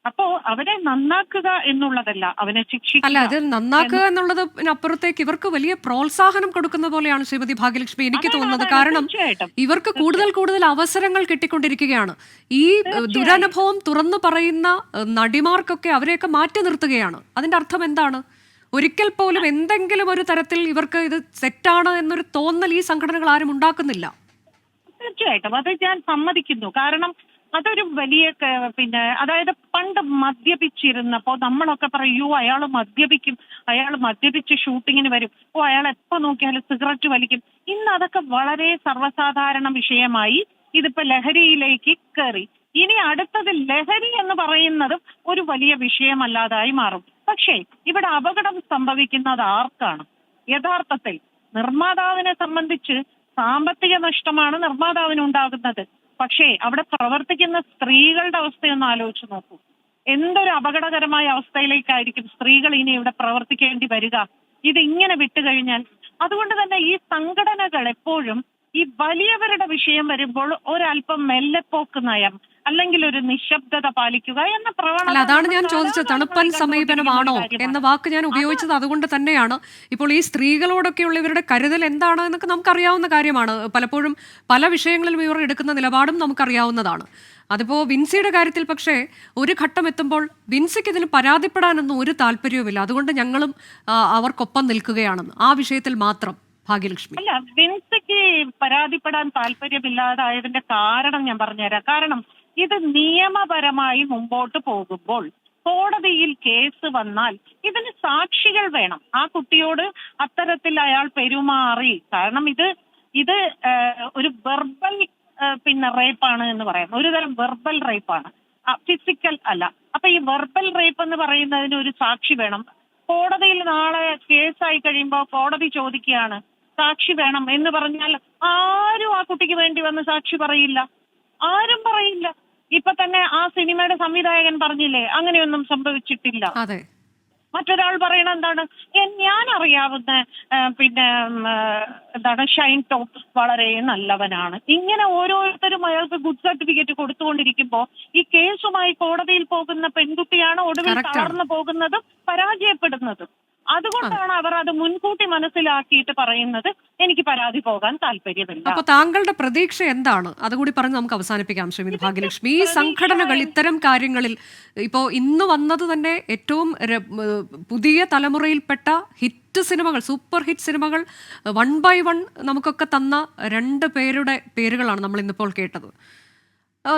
അപ്പോ അവരെ നന്നാക്കുക എന്നുള്ളതല്ല, അവനെ ശിക്ഷിക്കുക. അല്ല, അത് നന്നാക്കുക എന്നുള്ളതിനപ്പുറത്തേക്ക് ഇവർക്ക് വലിയ പ്രോത്സാഹനം കൊടുക്കുന്ന പോലെയാണ് ശ്രീമതി ഭാഗ്യലക്ഷ്മി എനിക്ക് തോന്നുന്നത്. കാരണം ഇവർക്ക് കൂടുതൽ അവസരങ്ങൾ കിട്ടിക്കൊണ്ടിരിക്കുകയാണ്. ഈ ദുരനുഭവം തുറന്നു പറയുന്ന നടിമാർക്കൊക്കെ അവരെയൊക്കെ മാറ്റി നിർത്തുകയാണ്. അതിന്റെ അർത്ഥം എന്താണ്? ഒരിക്കൽ പോലും എന്തെങ്കിലും ഒരു തരത്തിൽ ഇവർക്ക് ഇത് തെറ്റാണ് എന്നൊരു തോന്നൽ ഈ സംഘടനകൾ ആരും ഉണ്ടാക്കുന്നില്ല. തീർച്ചയായിട്ടും അത് ഞാൻ സമ്മതിക്കുന്നു. കാരണം അതൊരു വലിയ അതായത് പണ്ട് മദ്യപിച്ചിരുന്നപ്പോ നമ്മളൊക്കെ പറയൂ അയാൾ മദ്യപിക്കും, അയാൾ മദ്യപിച്ച് ഷൂട്ടിങ്ങിന് വരും, അയാൾ എപ്പോ നോക്കിയാലും സിഗരറ്റ് വലിക്കും. ഇന്ന് അതൊക്കെ വളരെ സർവ്വസാധാരണ വിഷയമായി. ഇതിപ്പോ ലഹരിയിലേക്ക് കയറി. ഇനി അടുത്തത് ലഹരി എന്ന് പറയുന്നതും ഒരു വലിയ വിഷയമല്ലാതായി മാറും. പക്ഷേ ഇവിടെ അപകടം സംഭവിക്കുന്നത് ആർക്കാണ്? യഥാർത്ഥത്തിൽ നിർമ്മാതാവിനെ സംബന്ധിച്ച് സാമ്പത്തിക നഷ്ടമാണ് നിർമ്മാതാവിന് ഉണ്ടാകുന്നത്. പക്ഷേ അവിടെ പ്രവർത്തിക്കുന്ന സ്ത്രീകളുടെ അവസ്ഥയൊന്ന് ആലോചിച്ച് നോക്കൂ. എന്തൊരു അപകടകരമായ അവസ്ഥയിലേക്കായിരിക്കും സ്ത്രീകൾ ഇനി ഇവിടെ പ്രവർത്തിക്കേണ്ടി വരിക ഇതിങ്ങനെ വിട്ടുകഴിഞ്ഞാൽ. അതുകൊണ്ട് തന്നെ ഈ സംഘടനകൾ എപ്പോഴും ഈ വലിയവരുടെ വിഷയം വരുമ്പോൾ ഒരല്പം മെല്ലെപ്പോക്ക് നയം, അല്ലെങ്കിൽ ഒരു നിശബ്ദത പാലിക്കുക എന്ന പ്രവണത. അല്ല, അതാണ് ഞാൻ ചോദിച്ചത്, തണുപ്പൻ സമീപനമാണോ എന്ന വാക്ക് ഞാൻ ഉപയോഗിച്ചത് അതുകൊണ്ട് തന്നെയാണ്. ഇപ്പോൾ ഈ സ്ത്രീകളോടൊക്കെയുള്ള ഇവരുടെ കരുതൽ എന്താണ് എന്നൊക്കെ നമുക്കറിയാവുന്ന കാര്യമാണ്. പലപ്പോഴും പല വിഷയങ്ങളിലും ഇവർ എടുക്കുന്ന നിലപാടും നമുക്കറിയാവുന്നതാണ്. അതിപ്പോൾ വിൻസിയുടെ കാര്യത്തിൽ പക്ഷേ ഒരു ഘട്ടം എത്തുമ്പോൾ വിൻസിക്ക് ഇതിന് പരാതിപ്പെടാനൊന്നും ഒരു താല്പര്യവുമില്ല. അതുകൊണ്ട് ഞങ്ങളും അവർക്കൊപ്പം നിൽക്കുകയാണെന്ന് ആ വിഷയത്തിൽ മാത്രം. ഭാഗ്യലക്ഷ്മി: അല്ല, വിൻസിക്ക് പരാതിപ്പെടാൻ താല്പര്യമില്ലാതായതിന്റെ കാരണം ഞാൻ പറഞ്ഞുതരാം. കാരണം ഇത് നിയമപരമായി മുമ്പോട്ട് പോകുമ്പോൾ കോടതിയിൽ കേസ് വന്നാൽ ഇതിന് സാക്ഷികൾ വേണം. ആ കുട്ടിയോട് അത്തരത്തിൽ അയാൾ പെരുമാറി. കാരണം ഇത് ഒരു വെർബൽ റേപ്പാണ് എന്ന് പറയാം. ഒരു തരം വെർബൽ റേപ്പാണ്, ഫിസിക്കൽ അല്ല. അപ്പൊ ഈ വെർബൽ റേപ്പ് എന്ന് പറയുന്നതിന് ഒരു സാക്ഷി വേണം. കോടതിയിൽ നാളെ കേസായി കഴിയുമ്പോൾ കോടതി ചോദിക്കുകയാണ് സാക്ഷി വേണം എന്ന് പറഞ്ഞാൽ ആരും ആ കുട്ടിക്ക് വേണ്ടി വന്ന് സാക്ഷി പറയില്ല, ആരും പറയില്ല. ഇപ്പൊ തന്നെ ആ സിനിമയുടെ സംവിധായകൻ പറഞ്ഞില്ലേ അങ്ങനെയൊന്നും സംഭവിച്ചിട്ടില്ല. അതെ. മറ്റൊരാൾ പറയണ എന്താണ്, ഞാൻ അറിയാവുന്ന ഷൈൻ ടോം വളരെ നല്ലവനാണ്. ഇങ്ങനെ ഓരോരുത്തരും അയാൾക്ക് ഗുഡ് സർട്ടിഫിക്കറ്റ് കൊടുത്തുകൊണ്ടിരിക്കുമ്പോ ഈ കേസുമായി കോടതിയിൽ പോകുന്ന പെൺകുട്ടിയാണ് ഒടുവിൽ തളർന്നു പോകുന്നതും പരാജയപ്പെടുന്നതും. അതുകൊണ്ടാണ് അവർ അത് മുൻകൂട്ടി മനസ്സിലാക്കിയിട്ട് പറയുന്നത് എനിക്ക് പരാതി പോകാൻ താല്പര്യമില്ല. അപ്പൊ താങ്കളുടെ പ്രതീക്ഷ എന്താണ്? അതുകൂടി പറഞ്ഞ് നമുക്ക് അവസാനിപ്പിക്കാം ശ്രീമതി ഭാഗ്യലക്ഷ്മി. ഈ സംഘടനകൾ ഇത്തരം കാര്യങ്ങളിൽ ഇപ്പോ ഇന്ന് വന്നത് തന്നെ ഏറ്റവും പുതിയ തലമുറയിൽപ്പെട്ട ഹിറ്റ് സിനിമകൾ, സൂപ്പർ ഹിറ്റ് സിനിമകൾ 1 by 1 നമുക്കൊക്കെ തന്ന 2 പേരുടെ പേരുകളാണ് നമ്മൾ ഇന്നിപ്പോൾ കേട്ടത്.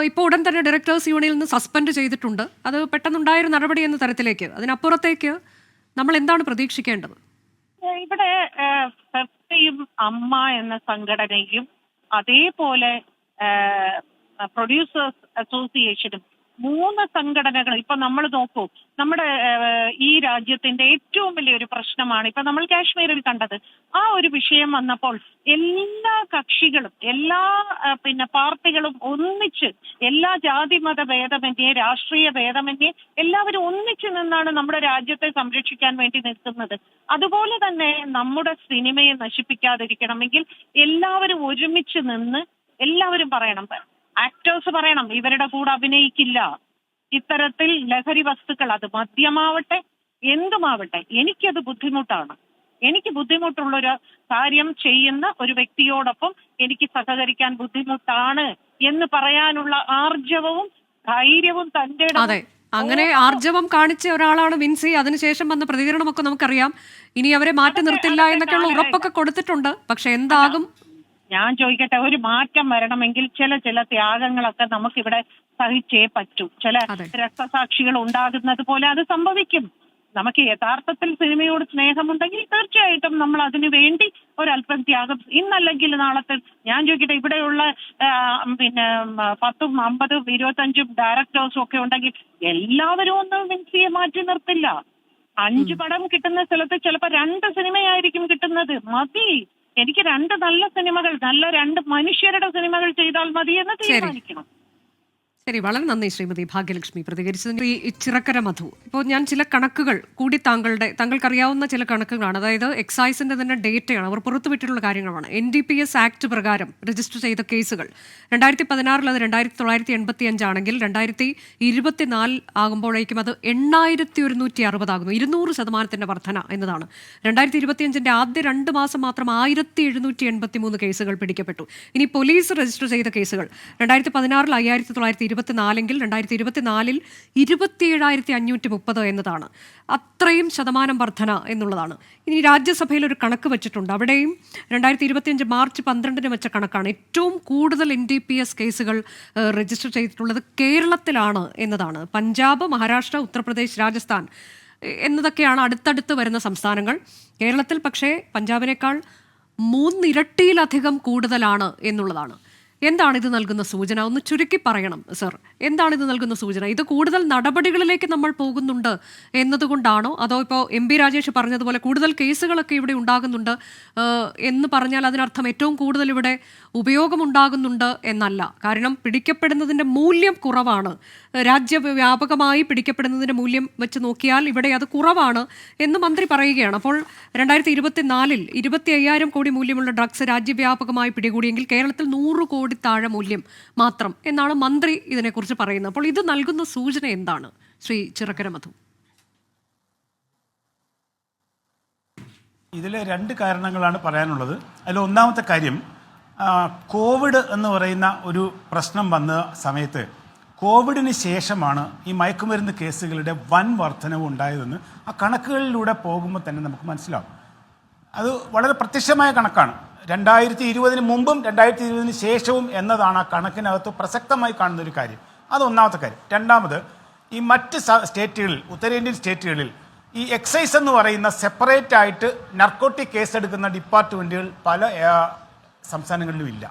ഇപ്പോൾ ഉടൻ തന്നെ ഡയറക്ടേഴ്സ് യൂണിയനിൽ നിന്ന് സസ്പെൻഡ് ചെയ്തിട്ടുണ്ട്. അത് പെട്ടെന്നുണ്ടായൊരു നടപടി എന്ന തരത്തിലേക്ക്. അതിനപ്പുറത്തേക്ക് നമ്മൾ എന്താണ് പ്രതീക്ഷിക്കേണ്ടത്? ഇവിടെ ഫെഫ്റ്റയും അമ്മ എന്ന സംഘടനയും അതേപോലെ പ്രൊഡ്യൂസേഴ്സ് അസോസിയേഷനും 3 സംഘടനകൾ. ഇപ്പൊ നമ്മൾ നോക്കൂ, നമ്മുടെ ഈ രാജ്യത്തിന്റെ ഏറ്റവും വലിയൊരു പ്രശ്നമാണ് ഇപ്പൊ നമ്മൾ കാശ്മീരിൽ കണ്ടത്. ആ ഒരു വിഷയം വന്നപ്പോൾ എല്ലാ കക്ഷികളും എല്ലാ പാർട്ടികളും ഒന്നിച്ച്, എല്ലാ ജാതി മത ഭേദമന്യേ രാഷ്ട്രീയ ഭേദമന്യേ എല്ലാവരും ഒന്നിച്ചു നിന്നാണ് നമ്മുടെ രാജ്യത്തെ സംരക്ഷിക്കാൻ വേണ്ടി നിൽക്കുന്നത്. അതുപോലെ തന്നെ നമ്മുടെ സിനിമയെ നശിപ്പിക്കാതിരിക്കണമെങ്കിൽ എല്ലാവരും ഒരുമിച്ച് നിന്ന് എല്ലാവരും പറയണം, ആക്ടേഴ്സ് പറയണം ഇവരുടെ കൂടെ അഭിനയിക്കില്ല. ഇത്തരത്തിൽ ലഹരി വസ്തുക്കൾ, അത് മദ്യമാവട്ടെ എന്തുമാവട്ടെ, എനിക്കത് ബുദ്ധിമുട്ടാണ്. എനിക്ക് ബുദ്ധിമുട്ടുള്ളൊരു കാര്യം ചെയ്യുന്ന ഒരു വ്യക്തിയോടൊപ്പം എനിക്ക് സഹകരിക്കാൻ ബുദ്ധിമുട്ടാണ് എന്ന് പറയാനുള്ള ആർജവവും ധൈര്യവും തന്റെ അങ്ങനെ ആർജവം കാണിച്ച ഒരാളാണ് വിൻസി. അതിനുശേഷം വന്ന പ്രതികരണമൊക്കെ നമുക്കറിയാം. ഇനി അവരെ മാറ്റി നിർത്തില്ല എന്നൊക്കെയുള്ള ഉറപ്പൊക്കെ കൊടുത്തിട്ടുണ്ട്. പക്ഷെ എന്താകും? ഞാൻ ചോദിക്കട്ടെ, ഒരു മാറ്റം വരണമെങ്കിൽ ചില ത്യാഗങ്ങളൊക്കെ നമുക്കിവിടെ സഹിച്ചേ പറ്റൂ. ചില രക്തസാക്ഷികൾ ഉണ്ടാകുന്നത് പോലെ അത് സംഭവിക്കും. നമുക്ക് യഥാർത്ഥത്തിൽ സിനിമയോട് സ്നേഹമുണ്ടെങ്കിൽ തീർച്ചയായിട്ടും നമ്മൾ അതിനു വേണ്ടി ഒരല്പം ത്യാഗം, ഇന്നല്ലെങ്കിൽ നാളത്തെ. ഞാൻ ചോദിക്കട്ടെ, ഇവിടെയുള്ള 10, 50, 25 ഡയറക്ടേഴ്സും ഒക്കെ ഉണ്ടെങ്കിൽ എല്ലാവരും ഒന്നും വിൻസിയെ മാറ്റി നിർത്തില്ല. 5 പടം കിട്ടുന്ന സ്ഥലത്ത് ചിലപ്പോൾ 2 സിനിമയായിരിക്കും കിട്ടുന്നത്. മതി, എനിക്ക് 2 നല്ല സിനിമകൾ, നല്ല 2 മനുഷ്യരുടെ സിനിമകൾ ചെയ്താൽ മതി എന്ന് തീരുമാനിക്കണം. ശരി, വളരെ നന്ദി ശ്രീമതി ഭാഗ്യലക്ഷ്മി പ്രതികരിച്ചതിന്. ഈ ചിറക്കര മധു, ഇപ്പോൾ ഞാൻ ചില കണക്കുകൾ കൂടി താങ്കൾക്കറിയാവുന്ന ചില കണക്കുകളാണ്. അതായത് എക്സൈസിന്റെ തന്നെ ഡേറ്റയാണ്, അവർ പുറത്തുവിട്ടിട്ടുള്ള കാര്യങ്ങളാണ്. NDPS ആക്ട് പ്രകാരം രജിസ്റ്റർ ചെയ്ത കേസുകൾ 2016 അത് 2985 ആണെങ്കിൽ 2024 ആകുമ്പോഴേക്കും അത് 8160 ആകുന്നു. 200% വർധന എന്നതാണ്. 2025 ആദ്യ 2 മാസം മാത്രം 1783 കേസുകൾ പിടിക്കപ്പെട്ടു. ഇനി പോലീസ് രജിസ്റ്റർ ചെയ്ത കേസുകൾ 2016 5924 എങ്കിൽ 2024 27530 എന്നതാണ്. അത്രയും ശതമാനം വർധന എന്നുള്ളതാണ്. ഇനി രാജ്യസഭയിൽ ഒരു കണക്ക് വെച്ചിട്ടുണ്ട്. അവിടെയും 2025 മാർച്ച് 12 വെച്ച കണക്കാണ്. ഏറ്റവും കൂടുതൽ NDPS കേസുകൾ രജിസ്റ്റർ ചെയ്തിട്ടുള്ളത് കേരളത്തിലാണ് എന്നതാണ്. പഞ്ചാബ്, മഹാരാഷ്ട്ര, ഉത്തർപ്രദേശ്, രാജസ്ഥാൻ എന്നതൊക്കെയാണ് അടുത്തടുത്ത് വരുന്ന സംസ്ഥാനങ്ങൾ. കേരളത്തിൽ പക്ഷേ പഞ്ചാബിനേക്കാൾ 3 ഇരട്ടിയിലധികം കൂടുതലാണ് എന്നുള്ളതാണ്. എന്താണ് ഇത് നൽകുന്ന സൂചന? ഒന്ന് ചുരുക്കി പറയണം സർ. എന്താണ് ഇത് നൽകുന്ന സൂചന? ഇത് കൂടുതൽ നടപടികളിലേക്ക് നമ്മൾ പോകുന്നുണ്ട് എന്നതുകൊണ്ടാണോ, അതോ ഇപ്പോൾ MP രാജേഷ് പറഞ്ഞതുപോലെ കൂടുതൽ കേസുകളൊക്കെ ഇവിടെ ഉണ്ടാകുന്നുണ്ട് എന്ന് പറഞ്ഞാൽ അതിനർത്ഥം ഏറ്റവും കൂടുതൽ ഇവിടെ ഉപയോഗമുണ്ടാകുന്നുണ്ട് എന്നല്ല. കാരണം പിടിക്കപ്പെടുന്നതിൻ്റെ മൂല്യം കുറവാണ്. രാജ്യവ്യാപകമായി പിടിക്കപ്പെടുന്നതിൻ്റെ മൂല്യം വെച്ച് നോക്കിയാൽ ഇവിടെ അത് കുറവാണ് എന്ന് മന്ത്രി പറയുകയാണ്. അപ്പോൾ 2024 25,000 കോടി മൂല്യമുള്ള ഡ്രഗ്സ് രാജ്യവ്യാപകമായി പിടികൂടിയെങ്കിൽ കേരളത്തിൽ 100 കോടി കോടി താഴെ മൂല്യം മാത്രം എന്നാണ് മന്ത്രി ഇതിനെക്കുറിച്ച് പറയുന്നത്. അപ്പോൾ ഇത് നൽകുന്ന സൂചന എന്താണ് ശ്രീ ചിറക്കര മധു? ഇതിൽ 2 കാരണങ്ങളാണ് പറയാനുള്ളത്. അതിൽ ഒന്നാമത്തെ കാര്യം, കോവിഡ് എന്ന് പറയുന്ന ഒരു പ്രശ്നം വന്ന സമയത്ത് കോവിഡിന് ശേഷമാണ് ഈ മയക്കുമരുന്ന് കേസുകളുടെ വൻ വർധനവ് ഉണ്ടായതെന്ന് ആ കണക്കുകളിലൂടെ പോകുമ്പോൾ തന്നെ നമുക്ക് മനസ്സിലാവും. അത് വളരെ പ്രത്യക്ഷമായ കണക്കാണ്. 2020 മുമ്പും 2020 ശേഷവും എന്നതാണ് ആ കണക്കിനകത്ത് പ്രസക്തമായി കാണുന്ന ഒരു കാര്യം. അത് ഒന്നാമത്തെ കാര്യം. രണ്ടാമത്, ഈ മറ്റ് സ്റ്റേറ്റുകളിൽ, ഉത്തരേന്ത്യൻ സ്റ്റേറ്റുകളിൽ ഈ എക്സൈസ് എന്ന് പറയുന്ന സെപ്പറേറ്റ് ആയിട്ട് നർക്കോട്ടിക് കേസെടുക്കുന്ന ഡിപ്പാർട്ട്മെൻറ്റുകൾ പല സംസ്ഥാനങ്ങളിലും ഇല്ല.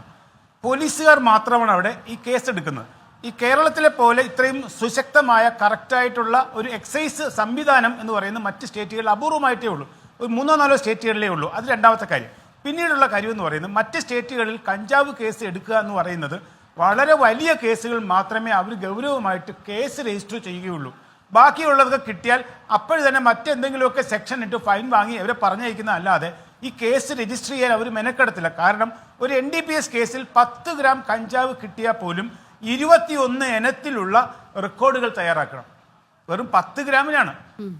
പോലീസുകാർ മാത്രമാണ് അവിടെ ഈ കേസെടുക്കുന്നത്. ഈ കേരളത്തിലെ പോലെ ഇത്രയും സുശക്തമായ കറക്റ്റായിട്ടുള്ള ഒരു എക്സൈസ് സംവിധാനം എന്ന് പറയുന്നത് മറ്റ് സ്റ്റേറ്റുകളിൽ അപൂർവമായിട്ടേ ഉള്ളൂ. ഒരു 3-4 സ്റ്റേറ്റുകളിലേ ഉള്ളൂ. അത് രണ്ടാമത്തെ കാര്യം. പിന്നീടുള്ള കാര്യം എന്ന് പറയുന്നത്, മറ്റ് സ്റ്റേറ്റുകളിൽ കഞ്ചാവ് കേസ് എടുക്കുക എന്ന് പറയുന്നത് വളരെ വലിയ കേസുകൾ മാത്രമേ അവർ ഗൗരവമായിട്ട് കേസ് രജിസ്റ്റർ ചെയ്യുകയുള്ളൂ. ബാക്കിയുള്ളതൊക്കെ കിട്ടിയാൽ അപ്പോൾ തന്നെ മറ്റെന്തെങ്കിലുമൊക്കെ സെക്ഷൻ ഇട്ട് ഫൈൻ വാങ്ങി അവരെ പറഞ്ഞയക്കുന്ന അല്ലാതെ ഈ കേസ് രജിസ്റ്റർ ചെയ്യാൻ അവർ മെനക്കെടത്തില്ല. കാരണം ഒരു NDPS കേസിൽ 10 ഗ്രാം കഞ്ചാവ് കിട്ടിയാൽ പോലും 21 ഇനത്തിലുള്ള റെക്കോർഡുകൾ തയ്യാറാക്കണം. വെറും 10 ഗ്രാമിനാണ്.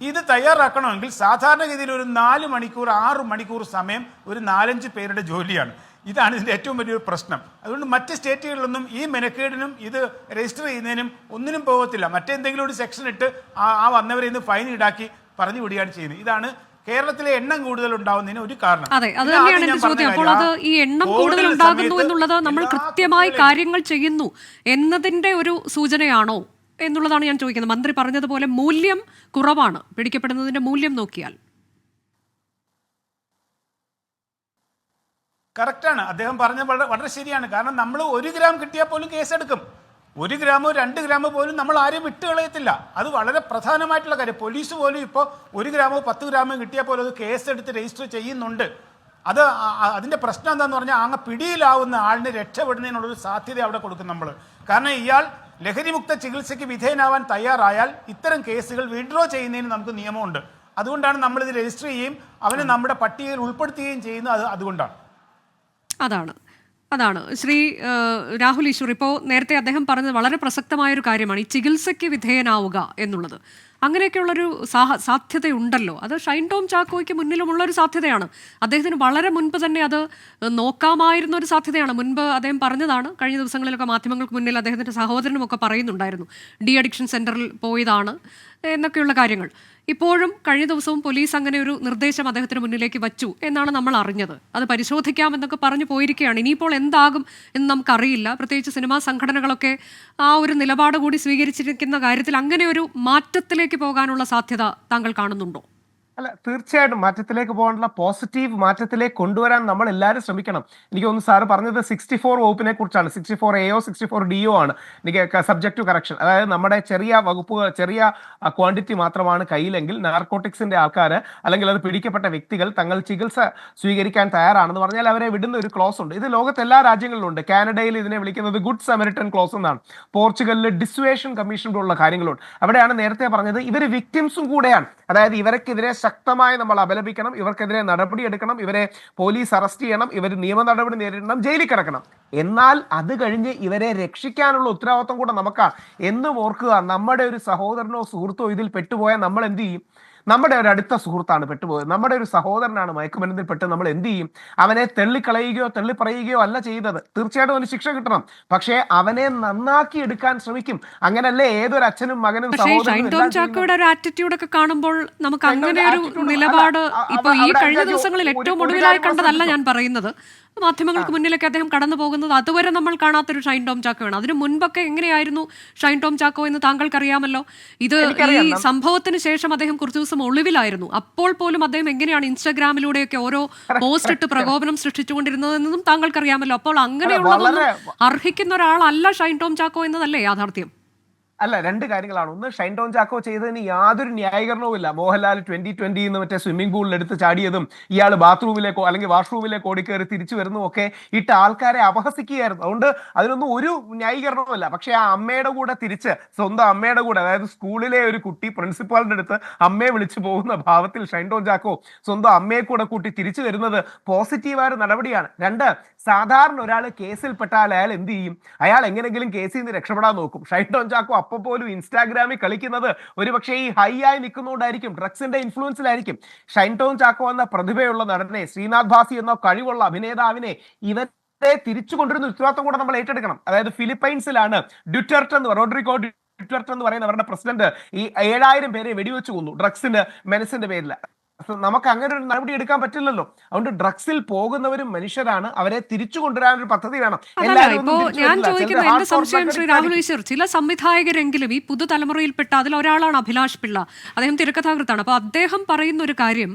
ഇത് തയ്യാറാക്കണമെങ്കിൽ സാധാരണഗതിയിൽ ഒരു 4 മണിക്കൂർ 6 മണിക്കൂർ സമയം ഒരു 4-5 പേരുടെ ജോലിയാണ്. ഇതാണ് ഇതിൻ്റെ ഏറ്റവും വലിയൊരു പ്രശ്നം. അതുകൊണ്ട് മറ്റ് സ്റ്റേറ്റുകളിലൊന്നും ഈ മെനക്കേടിനും ഇത് രജിസ്റ്റർ ചെയ്യുന്നതിനും ഒന്നിനും പോകത്തില്ല. മറ്റെന്തെങ്കിലും ഒരു സെക്ഷൻ ഇട്ട് ആ വന്നവരെ ഇന്ന് ഫൈൻ ഈടാക്കി പറഞ്ഞു വിടുകയാണ് ചെയ്യുന്നത്. ഇതാണ് കേരളത്തിലെ എണ്ണം കൂടുതൽ ഉണ്ടാവുന്നതിന് ഒരു കാരണം. അതെ, അത് തന്നെയാണ് എന്റെ ചോദ്യം. അപ്പോൾ അത് ഈ എണ്ണം കൂടുതൽ ഉണ്ടാകുന്നു എന്നുള്ളത് നമ്മൾ കൃത്യമായി കാര്യങ്ങൾ ചെയ്യുന്നു എന്നതിന്റെ ഒരു സൂചനയാണോ എന്നുള്ളതാണ് ഞാൻ ചോദിക്കുന്നത്. മന്ത്രി പറഞ്ഞതുപോലെ മൂല്യം കുറവാണ്, പിടിക്കപ്പെടുന്നതിന്റെ മൂല്യം നോക്കിയാൽ. കറക്റ്റാണ്, അദ്ദേഹം പറഞ്ഞ വളരെ ശരിയാണ്. കാരണം നമ്മൾ 1 ഗ്രാം കിട്ടിയാൽ പോലും കേസെടുക്കും. 1 ഗ്രാമോ 2 ഗ്രാമോ പോലും നമ്മൾ ആരും വിട്ടുകളയത്തില്ല. അത് വളരെ പ്രധാനമായിട്ടുള്ള കാര്യം. പോലീസ് പോലും ഇപ്പോൾ 1 ഗ്രാമോ 10 ഗ്രാമോ കിട്ടിയാൽ പോലും അത് കേസെടുത്ത് രജിസ്റ്റർ ചെയ്യുന്നുണ്ട്. അത് അതിൻ്റെ പ്രശ്നം എന്താണെന്ന് പറഞ്ഞാൽ അങ്ങ് പിടിയിലാവുന്ന ആളിന് രക്ഷപ്പെടുന്നതിനുള്ളൊരു സാധ്യത അവിടെ കൊടുക്കും നമ്മൾ. കാരണം ഇയാൾ ലഹരിമുക്ത ചികിത്സയ്ക്ക് വിധേയനാവാൻ തയ്യാറായാൽ ഇത്തരം കേസുകൾ വിഡ്രോ ചെയ്യുന്നതിന് നമുക്ക് നിയമമുണ്ട്. അതുകൊണ്ടാണ് നമ്മളിത് രജിസ്റ്റർ ചെയ്യുകയും അവനെ നമ്മുടെ പട്ടികയിൽ ഉൾപ്പെടുത്തുകയും ചെയ്യുന്നത്. അതുകൊണ്ടാണ്. അതാണ് ശ്രീ രാഹുൽ ഈശ്വർ ഇപ്പോൾ നേരത്തെ അദ്ദേഹം പറഞ്ഞത് വളരെ പ്രസക്തമായൊരു കാര്യമാണ്, ഈ ചികിത്സയ്ക്ക് വിധേയനാവുക എന്നുള്ളത്. അങ്ങനെയൊക്കെയുള്ളൊരു സാധ്യതയുണ്ടല്ലോ. അത് ഷൈൻ ടോം ചാക്കോയ്ക്ക് മുന്നിലുമുള്ളൊരു സാധ്യതയാണ്. അദ്ദേഹത്തിന് വളരെ മുൻപ് തന്നെ അത് നോക്കാമായിരുന്ന ഒരു സാധ്യതയാണ്. മുൻപ് അദ്ദേഹം പറഞ്ഞതാണ്, കഴിഞ്ഞ ദിവസങ്ങളിലൊക്കെ മാധ്യമങ്ങൾക്ക് മുന്നിൽ അദ്ദേഹത്തിൻ്റെ സഹോദരനുമൊക്കെ പറയുന്നുണ്ടായിരുന്നു, ഡി അഡിക്ഷൻ സെൻറ്ററിൽ പോയതാണ് എന്നൊക്കെയുള്ള കാര്യങ്ങൾ. ഇപ്പോഴും കഴിഞ്ഞ ദിവസവും പോലീസ് അങ്ങനെ ഒരു നിർദ്ദേശം അദ്ദേഹത്തിന് മുന്നിലേക്ക് വച്ചു എന്നാണ് നമ്മൾ അറിഞ്ഞത്. അത് പരിശോധിക്കാമെന്നൊക്കെ പറഞ്ഞു പോയിരിക്കുകയാണ്. ഇനിയിപ്പോൾ എന്താകും എന്ന് നമുക്കറിയില്ല. പ്രത്യേകിച്ച് സിനിമാ സംഘടനകളൊക്കെ ആ ഒരു നിലപാട് കൂടി സ്വീകരിച്ചിരിക്കുന്ന കാര്യത്തിൽ അങ്ങനെ ഒരു മാറ്റത്തിലേക്ക് പോകാനുള്ള സാധ്യത താങ്കൾ കാണുന്നുണ്ടോ? അല്ല, തീർച്ചയായിട്ടും മാറ്റത്തിലേക്ക് പോകാനുള്ള പോസിറ്റീവ് മാറ്റത്തിലേക്ക് കൊണ്ടുവരാൻ നമ്മൾ എല്ലാവരും ശ്രമിക്കണം. എനിക്ക് തോന്നുന്നു സാറ് പറഞ്ഞത് 64 വകുപ്പിനെ കുറിച്ചാണ്. 64A 64DO ആണ് എനിക്ക് സബ്ജക്ട് ടു കറക്ഷൻ. അതായത് നമ്മുടെ ചെറിയ വകുപ്പുകൾ, ചെറിയ ക്വാണ്ടിറ്റി മാത്രമാണ് കയ്യിലെങ്കിൽ നാർക്കോട്ടിക്സിന്റെ ആൾക്കാർ അല്ലെങ്കിൽ അത് പിടിക്കപ്പെട്ട വ്യക്തികൾ തങ്ങൾ ചികിത്സ സ്വീകരിക്കാൻ തയ്യാറാണെന്ന് പറഞ്ഞാൽ അവരെ വിടുന്ന ഒരു ക്ലോസ് ഉണ്ട്. ഇത് ലോകത്ത് എല്ലാ രാജ്യങ്ങളിലും ഉണ്ട്. കാനഡയിൽ ഇതിനെ വിളിക്കുന്നത് ഗുഡ് സമരിറ്റൻ ക്ലോസ് എന്നാണ്. പോർച്ചുഗലിൽ ഡിസ്വേഷൻ കമ്മീഷൻ പോലുള്ള കാര്യങ്ങളുണ്ട്. അവിടെയാണ് നേരത്തെ പറഞ്ഞത് ഇവർ വിക്ടിംസും കൂടെയാണ്. അതായത് ഇവർക്കെതിരെ ശക്തമായി നമ്മൾ അപലപിക്കണം, ഇവർക്കെതിരെ നടപടി എടുക്കണം, ഇവരെ പോലീസ് അറസ്റ്റ് ചെയ്യണം, ഇവർ നിയമ നടപടി നേരിടണം, ജയിലിൽ കിടക്കണം. എന്നാൽ അത് കഴിഞ്ഞ് ഇവരെ രക്ഷിക്കാനുള്ള ഉത്തരവാദിത്വം കൂടെ നമുക്കാണ്. എന്നും ഓർക്കുക, നമ്മുടെ ഒരു സഹോദരനോ സുഹൃത്തോ ഇതിൽ പെട്ടുപോയാൽ നമ്മൾ എന്ത് ചെയ്യും? നമ്മുടെ ഒരു അടുത്ത സുഹൃത്താണ് പെട്ടുപോയത്, നമ്മുടെ ഒരു സഹോദരനാണ് മയക്കുമരുന്നിൽ പെട്ട്, നമ്മൾ എന്ത് ചെയ്യും? അവനെ തള്ളിക്കളയുകയോ തള്ളിപ്പറയുകയോ അല്ല ചെയ്തത്. തീർച്ചയായിട്ടും അവന് ശിക്ഷ കിട്ടണം. പക്ഷേ അവനെ നന്നാക്കി എടുക്കാൻ ശ്രമിക്കും. അങ്ങനല്ലേ ഏതൊരു അച്ഛനും മകനും സഹോദരനും. ചാക്കോയുടെ ഒരു ആറ്റിറ്റ്യൂഡ് ഒക്കെ കാണുമ്പോൾ നമുക്ക് അങ്ങനെ ഒരു നിലപാട് ഇപ്പൊ ഈ കഴിഞ്ഞ ദിവസങ്ങളിൽ ഏറ്റവും ഒടുവിലായി കണ്ടതല്ല ഞാൻ പറയുന്നത്. മാധ്യമങ്ങൾക്ക് മുന്നിലൊക്കെ അദ്ദേഹം കടന്നു പോകുന്നത് അതുവരെ നമ്മൾ കാണാത്തൊരു ഷൈൻ ടോം ചാക്കോയാണ്. അതിനു മുൻപൊക്കെ എങ്ങനെയായിരുന്നു ഷൈൻ ടോം ചാക്കോ എന്ന് താങ്കൾക്കറിയാമല്ലോ. ഇത് ഈ സംഭവത്തിന് ശേഷം അദ്ദേഹം കുറച്ചു ദിവസം ഒളിവിലായിരുന്നു. അപ്പോൾ പോലും അദ്ദേഹം എങ്ങനെയാണ് ഇൻസ്റ്റാഗ്രാമിലൂടെയൊക്കെ ഓരോ പോസ്റ്റ് ഇട്ട് പ്രകോപനം സൃഷ്ടിച്ചുകൊണ്ടിരുന്നതെന്നും താങ്കൾക്കറിയാമല്ലോ. അപ്പോൾ അങ്ങനെയുള്ളതൊന്നും അർഹിക്കുന്ന ഒരാളല്ല ഷൈൻ ടോം ചാക്കോ എന്നതല്ലേ യാഥാർത്ഥ്യം? അല്ല, രണ്ട് കാര്യങ്ങളാണ്. ഒന്ന്, ഷൈൻ ടോം ചാക്കോ ചെയ്തതിന് യാതൊരു ന്യായീകരണവുമില്ല. മോഹൻലാൽ 2020 എന്ന് മറ്റേ സ്വിമ്മിംഗ് പൂളിൽ എടുത്ത് ചാടിയതും ഇയാൾ ബാത്റൂമിലേക്കോ അല്ലെങ്കിൽ വാഷ്റൂമിലേക്കോ ഓടിക്കയറി തിരിച്ചു വരുന്നതും ഒക്കെ ഇട്ട് ആൾക്കാരെ അപഹസിക്കുകയായിരുന്നു. അതുകൊണ്ട് അതിനൊന്നും ഒരു ന്യായീകരണവുമില്ല. പക്ഷെ ആ അമ്മയുടെ കൂടെ തിരിച്ച്, സ്വന്തം അമ്മയുടെ കൂടെ, അതായത് സ്കൂളിലെ ഒരു കുട്ടി പ്രിൻസിപ്പാളിന്റെ അടുത്ത് അമ്മയെ വിളിച്ചു പോകുന്ന ഭാവത്തിൽ ഷൈൻ ടോം ചാക്കോ സ്വന്തം അമ്മയെ കൂടെ കൂട്ടി തിരിച്ചു വരുന്നത് പോസിറ്റീവായ ഒരു നടപടിയാണ്. രണ്ട്, സാധാരണ ഒരാൾ കേസിൽപ്പെട്ടാൽ അയാൾ എന്ത് ചെയ്യും? അയാൾ എങ്ങനെങ്കിലും കേസിൽ നിന്ന് രക്ഷപ്പെടാൻ നോക്കും. ഷൈൻ ടോം ചാക്കോ അപ്പൊ പോലും ഇൻസ്റ്റാഗ്രാമിൽ കളിക്കുന്നത് ഒരുപക്ഷെ ഈ ഹൈ ആയി നിൽക്കുന്നതുകൊണ്ടായിരിക്കും, ഡ്രഗ്സിന്റെ ഇൻഫ്ലുവൻസിലായിരിക്കും. ഷൈൻ ടോം ചാക്കോ എന്ന പ്രതിഭയുള്ള നടനെ, ശ്രീനാഥ് ഭാസി എന്ന കഴിവുള്ള അഭിനേതാവിനെ ഇവരെ തിരിച്ചു കൊണ്ടുവരുന്ന ഉത്തരവാദിത്വം കൂടെ നമ്മൾ ഏറ്റെടുക്കണം. അതായത് ഫിലിപ്പൈൻസിലാണ് ഡ്യൂറ്റർട്ട് എന്ന് റോഡ്രിഗോ ഡ്യൂറ്റർട്ട് എന്ന് പറയുന്ന അവരുടെ പ്രസിഡന്റ് ഈ 7000 പേരെ വെടിവെച്ച് കൊന്നു ഡ്രഗ്സിന്റെ മെനസിന്റെ പേരിൽ. നമുക്ക് അങ്ങനെ ഒരു നടപടി എടുക്കാൻ പറ്റില്ലല്ലോ. അതുകൊണ്ട് ഡ്രഗ്സിൽ പോകുന്നവരും മനുഷ്യരാണ്, അവരെ തിരിച്ചു കൊണ്ടുവരാനൊരു പദ്ധതി വേണം. ഇപ്പോ ഞാൻ ചോദിക്കുന്ന എന്റെ സംശയം ശ്രീ രാഹുൽ ഈശ്വർ, ചില സംവിധായകരെങ്കിലും ഈ പുതുതലമുറയിൽപ്പെട്ട അതിൽ ഒരാളാണ് അഭിലാഷ് പിള്ള, അദ്ദേഹം തിരക്കഥാകൃത്താണ്. അപ്പൊ അദ്ദേഹം പറയുന്ന ഒരു കാര്യം,